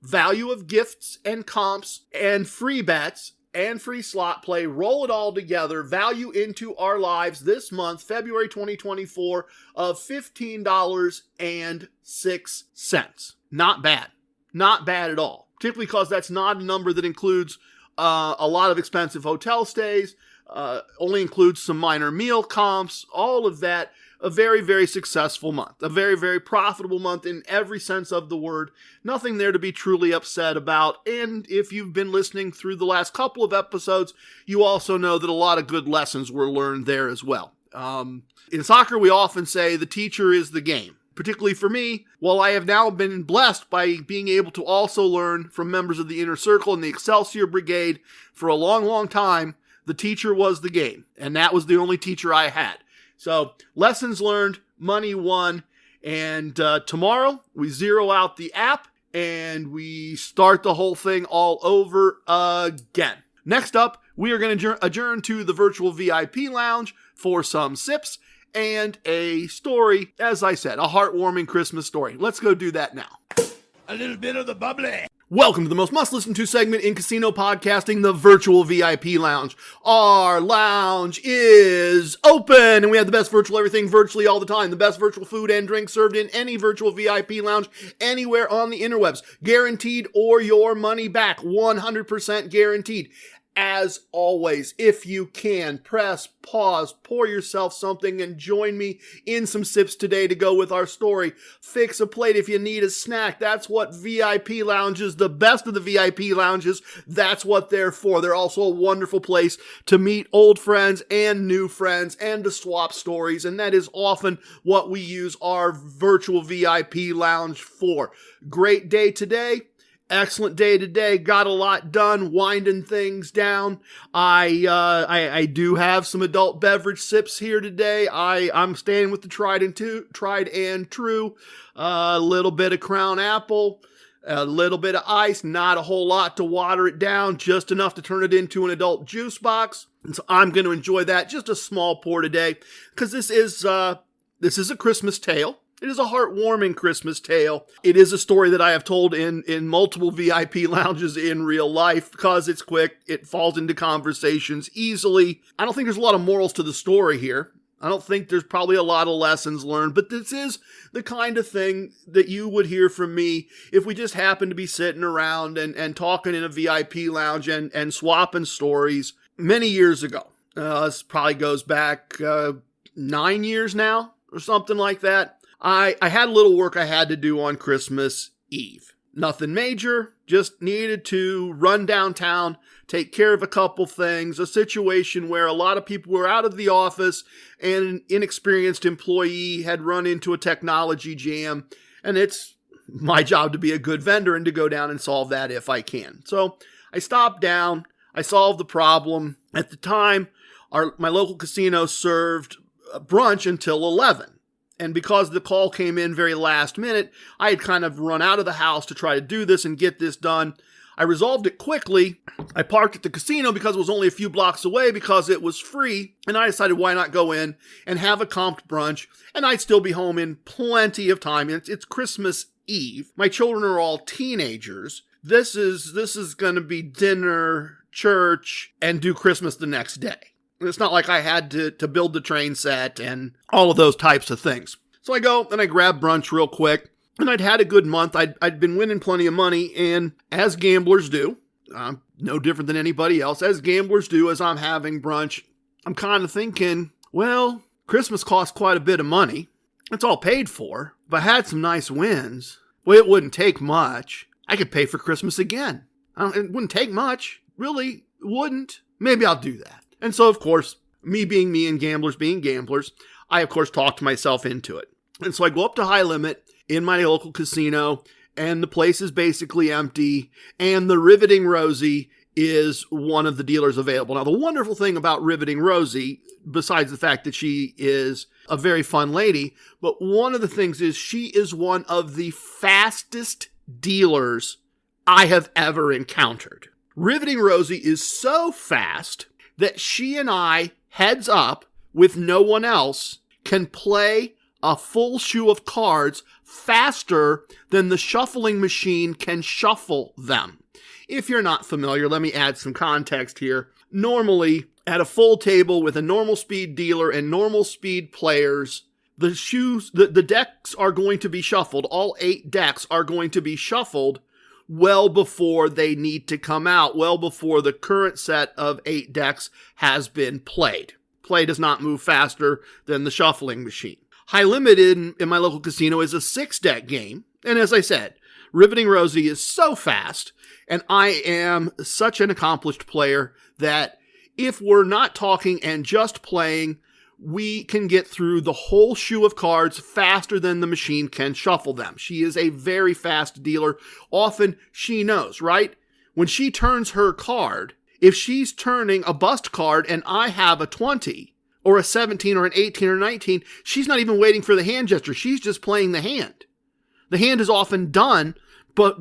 value of gifts and comps and free bets and free slot play, roll it all together, value into our lives this month, February 2024, of $15.06. Not bad. Not bad at all. Particularly because that's not a number that includes a lot of expensive hotel stays, only includes some minor meal comps, all of that. A very, very successful month. A very, very profitable month in every sense of the word. Nothing there to be truly upset about. And if you've been listening through the last couple of episodes, you also know that a lot of good lessons were learned there as well. In soccer, we often say the teacher is the game. Particularly for me, while I have now been blessed by being able to also learn from members of the Inner Circle and the Excelsior Brigade for a long, long time, the teacher was the game. And that was the only teacher I had. So, lessons learned, money won, and tomorrow we zero out the app and we start the whole thing all over again. Next up, we are going to adjourn to the virtual VIP lounge for some sips and a story, as I said, a heartwarming Christmas story. Let's go do that now. A little bit of the bubbly. Welcome to the most must-listen-to segment in casino podcasting, the Virtual VIP Lounge. Our lounge is open, and we have the best virtual everything virtually all the time. The best virtual food and drink served in any virtual VIP lounge anywhere on the interwebs. Guaranteed or your money back. 100% guaranteed. As always, if you can, press pause, pour yourself something, and join me in some sips today to go with our story. Fix a plate if you need a snack. That's what VIP lounges, the best of the VIP lounges, that's what they're for. They're also a wonderful place to meet old friends and new friends and to swap stories, and that is often what we use our virtual VIP lounge for. Great day today. Excellent day today. Got a lot done, winding things down. I do have some adult beverage sips here today. I'm staying with the tried and true. A little bit of Crown Apple, a little bit of ice, not a whole lot to water it down, just enough to turn it into an adult juice box. And so I'm going to enjoy that. Just a small pour today, because this is a Christmas tale. It is a heartwarming Christmas tale. It is a story that I have told in multiple VIP lounges in real life because it's quick. It falls into conversations easily. I don't think there's a lot of morals to the story here. I don't think there's probably a lot of lessons learned, but this is the kind of thing that you would hear from me if we just happened to be sitting around and talking in a VIP lounge and swapping stories many years ago. This probably goes back 9 years now or something like that. I had a little work I had to do on Christmas Eve. Nothing major, just needed to run downtown, take care of a couple things, a situation where a lot of people were out of the office and an inexperienced employee had run into a technology jam, and it's my job to be a good vendor and to go down and solve that if I can. So I stopped down, I solved the problem. At the time, my local casino served brunch until 11. And because the call came in very last minute, I had kind of run out of the house to try to do this and get this done. I resolved it quickly. I parked at the casino because it was only a few blocks away because it was free. And I decided why not go in and have a comped brunch. And I'd still be home in plenty of time. It's Christmas Eve. My children are all teenagers. This is going to be dinner, church, and do Christmas the next day. It's not like I had to build the train set and all of those types of things. So I go and I grab brunch real quick. And I'd had a good month. I'd been winning plenty of money. And as gamblers do, no different than anybody else, as gamblers do as I'm having brunch, I'm kind of thinking, well, Christmas costs quite a bit of money. It's all paid for. If I had some nice wins, well, it wouldn't take much. I could pay for Christmas again. It wouldn't take much. Really, it wouldn't. Maybe I'll do that. And so, of course, me being me and gamblers being gamblers, I, of course, talked myself into it. And so I go up to high limit in my local casino, and the place is basically empty, and the Riveting Rosie is one of the dealers available. Now, the wonderful thing about Riveting Rosie, besides the fact that she is a very fun lady, but one of the things is she is one of the fastest dealers I have ever encountered. Riveting Rosie is so fast that she and I, heads up, with no one else, can play a full shoe of cards faster than the shuffling machine can shuffle them. If you're not familiar, let me add some context here. Normally, at a full table with a normal speed dealer and normal speed players, the decks are going to be shuffled. All 8 decks are going to be shuffled well before they need to come out, well before the current set of 8 decks has been played. Play does not move faster than the shuffling machine. High Limit in my local casino is a 6-deck game, and as I said, Riveting Rosie is so fast, and I am such an accomplished player that if we're not talking and just playing, we can get through the whole shoe of cards faster than the machine can shuffle them. She is a very fast dealer. Often she knows, right? When she turns her card, if she's turning a bust card and I have a 20 or a 17 or an 18 or 19, she's not even waiting for the hand gesture. She's just playing the hand. The hand is often done, but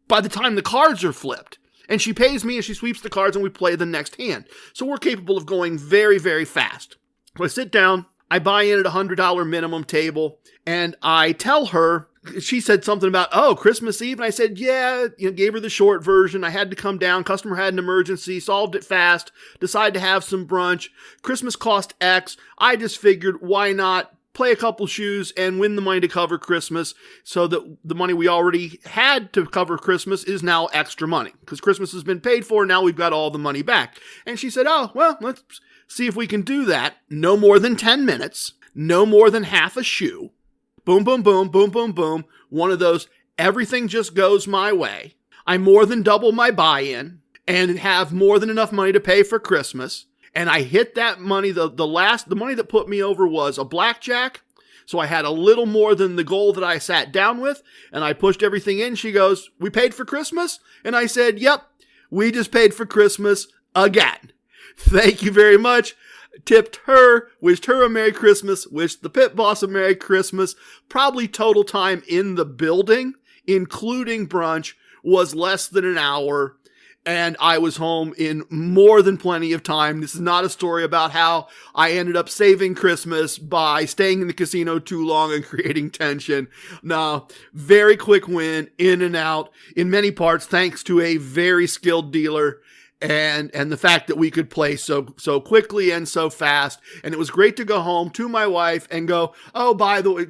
by the time the cards are flipped, and she pays me and she sweeps the cards and we play the next hand. So we're capable of going very, very fast. So I sit down, I buy in at $100 minimum table, and I tell her, she said something about, oh, Christmas Eve. And I said, yeah, gave her the short version. I had to come down. Customer had an emergency, solved it fast, decided to have some brunch. Christmas cost X. I just figured, why not play a couple shoes and win the money to cover Christmas, so that the money we already had to cover Christmas is now extra money because Christmas has been paid for. Now we've got all the money back. And she said, oh, well, let's see if we can do that. No more than 10 minutes, no more than half a shoe. Boom, boom, boom, boom, boom, boom. One of those, everything just goes my way. I more than double my buy-in and have more than enough money to pay for Christmas. And I hit that money. The money that put me over was a blackjack. So I had a little more than the goal that I sat down with, and I pushed everything in. She goes, we paid for Christmas? And I said, yep, we just paid for Christmas again. Thank you very much. Tipped her, wished her a Merry Christmas, wished the pit boss a Merry Christmas. Probably total time in the building, including brunch, was less than an hour. And I was home in more than plenty of time. This is not a story about how I ended up saving Christmas by staying in the casino too long and creating tension. No, very quick win, in and out, in many parts, thanks to a very skilled dealer and the fact that we could play so quickly and so fast. And it was great to go home to my wife and go, oh, by the way,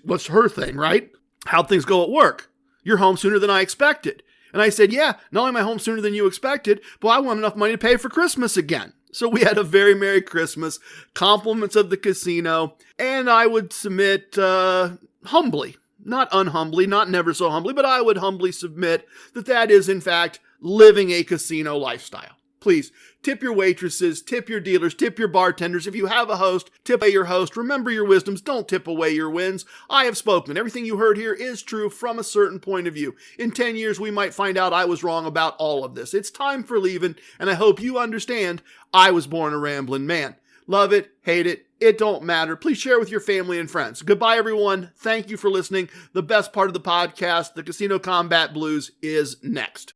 what's her thing, right? How'd things go at work? You're home sooner than I expected. And I said, yeah, not only am I home sooner than you expected, but I want enough money to pay for Christmas again. So we had a very Merry Christmas, compliments of the casino, and I would submit humbly, not unhumbly, not never so humbly, but I would humbly submit that is, in fact, living a casino lifestyle. Please, tip your waitresses, tip your dealers, tip your bartenders. If you have a host, tip away your host. Remember your wisdoms. Don't tip away your wins. I have spoken. Everything you heard here is true from a certain point of view. In 10 years, we might find out I was wrong about all of this. It's time for leaving, and I hope you understand I was born a ramblin' man. Love it, hate it, it don't matter. Please share with your family and friends. Goodbye, everyone. Thank you for listening. The best part of the podcast, the Casino Combat Blues, is next.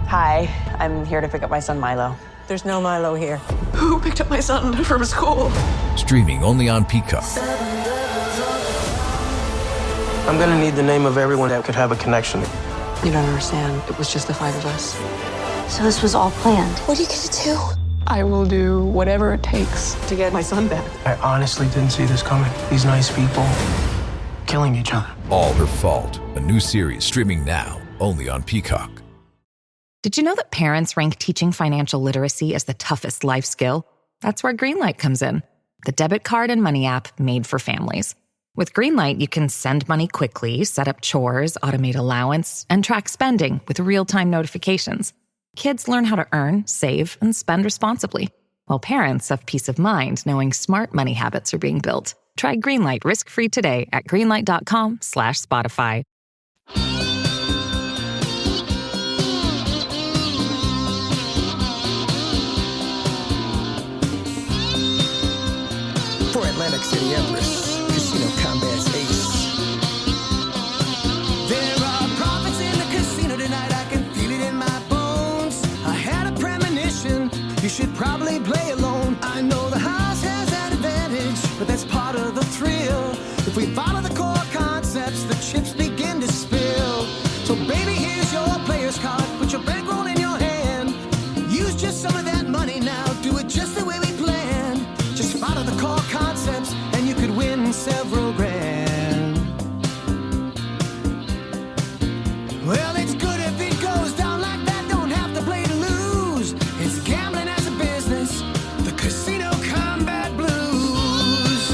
Hi, I'm here to pick up my son Milo. There's no Milo here. Who picked up my son from school? Streaming only on Peacock. I'm gonna need the name of everyone that could have a connection. You don't understand. It was just the 5 of us. So this was all planned. What are you gonna do? I will do whatever it takes to get my son back. I honestly didn't see this coming. These nice people killing each other. All Her Fault, a new series streaming now only on Peacock. Did you know that parents rank teaching financial literacy as the toughest life skill? That's where Greenlight comes in, the debit card and money app made for families. With Greenlight, you can send money quickly, set up chores, automate allowance, and track spending with real-time notifications. Kids learn how to earn, save, and spend responsibly, while parents have peace of mind knowing smart money habits are being built. Try Greenlight risk-free today at greenlight.com/Spotify. For Atlantic City Empress, Casino Combat's ace. There are profits in the casino tonight, I can feel it in my bones. I had a premonition, you should probably play alone. I know the house has that advantage, but that's part of the thrill. If we follow the core concepts, the chips begin to spill. So baby, here's your player's card, put your bankroll in your hand. Use just some of that money now, do it just the way we planned. Just follow the core concepts and you could win several grand. Well, it's good if it goes down like that, don't have to play to lose. It's gambling as a business, the Casino Combat Blues.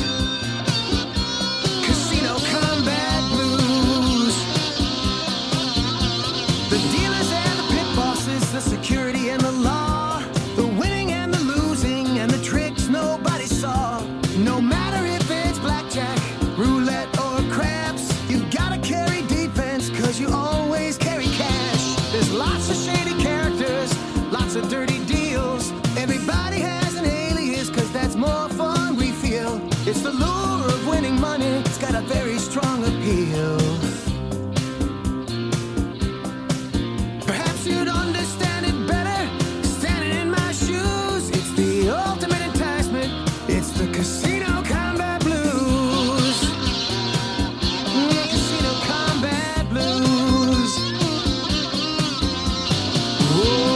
Casino Combat Blues. The dealers and the pit bosses, the security and the law, the winning and the losing and the tricks nobody saw. No matter if it's blackjack, roulette or craps, you gotta carry defense cause you always carry cash. There's lots of shady characters, lots of dirty deals. Everybody has an alias cause that's more fun we feel. It's the lure of winning money, it's got a very strong appeal. Perhaps you'd understand it better standing in my shoes. It's the ultimate enticement, it's the Casino Combat Blues. Casino Combat Blues. Whoa.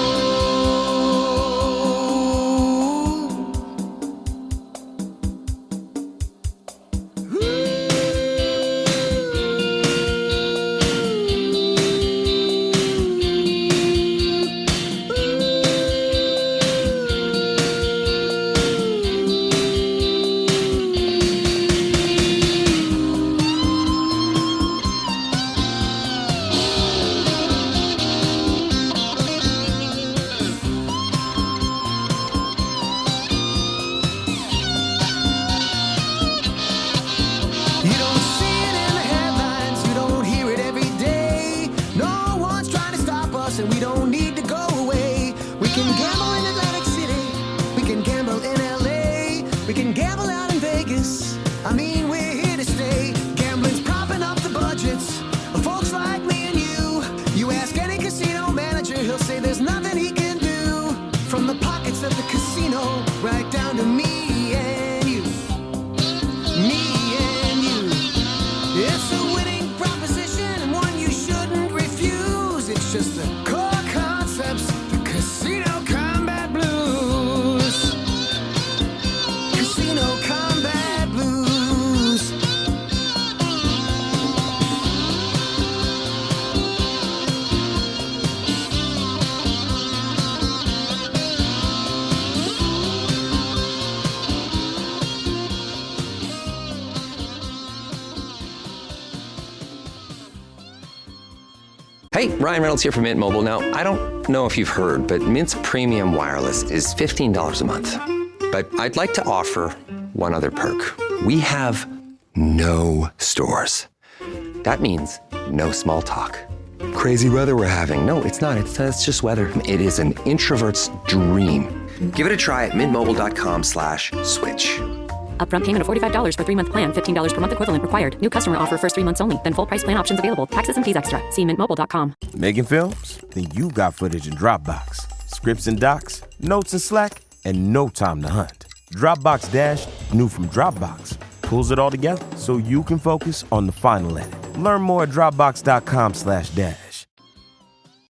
You don't see it in the headlines, you don't hear it every day. No one's trying to stop us and we don't need to go away. We can gamble in Atlantic City, we can gamble in LA, we can gamble out in Vegas. I mean, we're here to stay. Gambling's propping up the budgets of folks like me and you. You ask any casino manager, he'll say there's nothing he can do. From the pockets of the casino, right down to me and you. Me and you. It's a winning proposition and one you shouldn't refuse. It's just the core concepts, the Casino Combat Blues. Casino Combat Blues. Hey, Ryan Reynolds here from Mint Mobile. Now, I don't know if you've heard, but Mint's premium wireless is $15 a month. But I'd like to offer one other perk. We have no stores. That means no small talk. Crazy weather we're having. No, it's not. It's just weather. It is an introvert's dream. Give it a try at mintmobile.com/switch. Upfront payment of $45 for 3-month plan, $15 per month equivalent required. New customer offer first 3 months only. Then full price plan options available. Taxes and fees extra. See mintmobile.com. Making films? Then you got footage in Dropbox. Scripts and docs, notes and Slack, and no time to hunt. Dropbox Dash, new from Dropbox, pulls it all together so you can focus on the final edit. Learn more at dropbox.com/dash.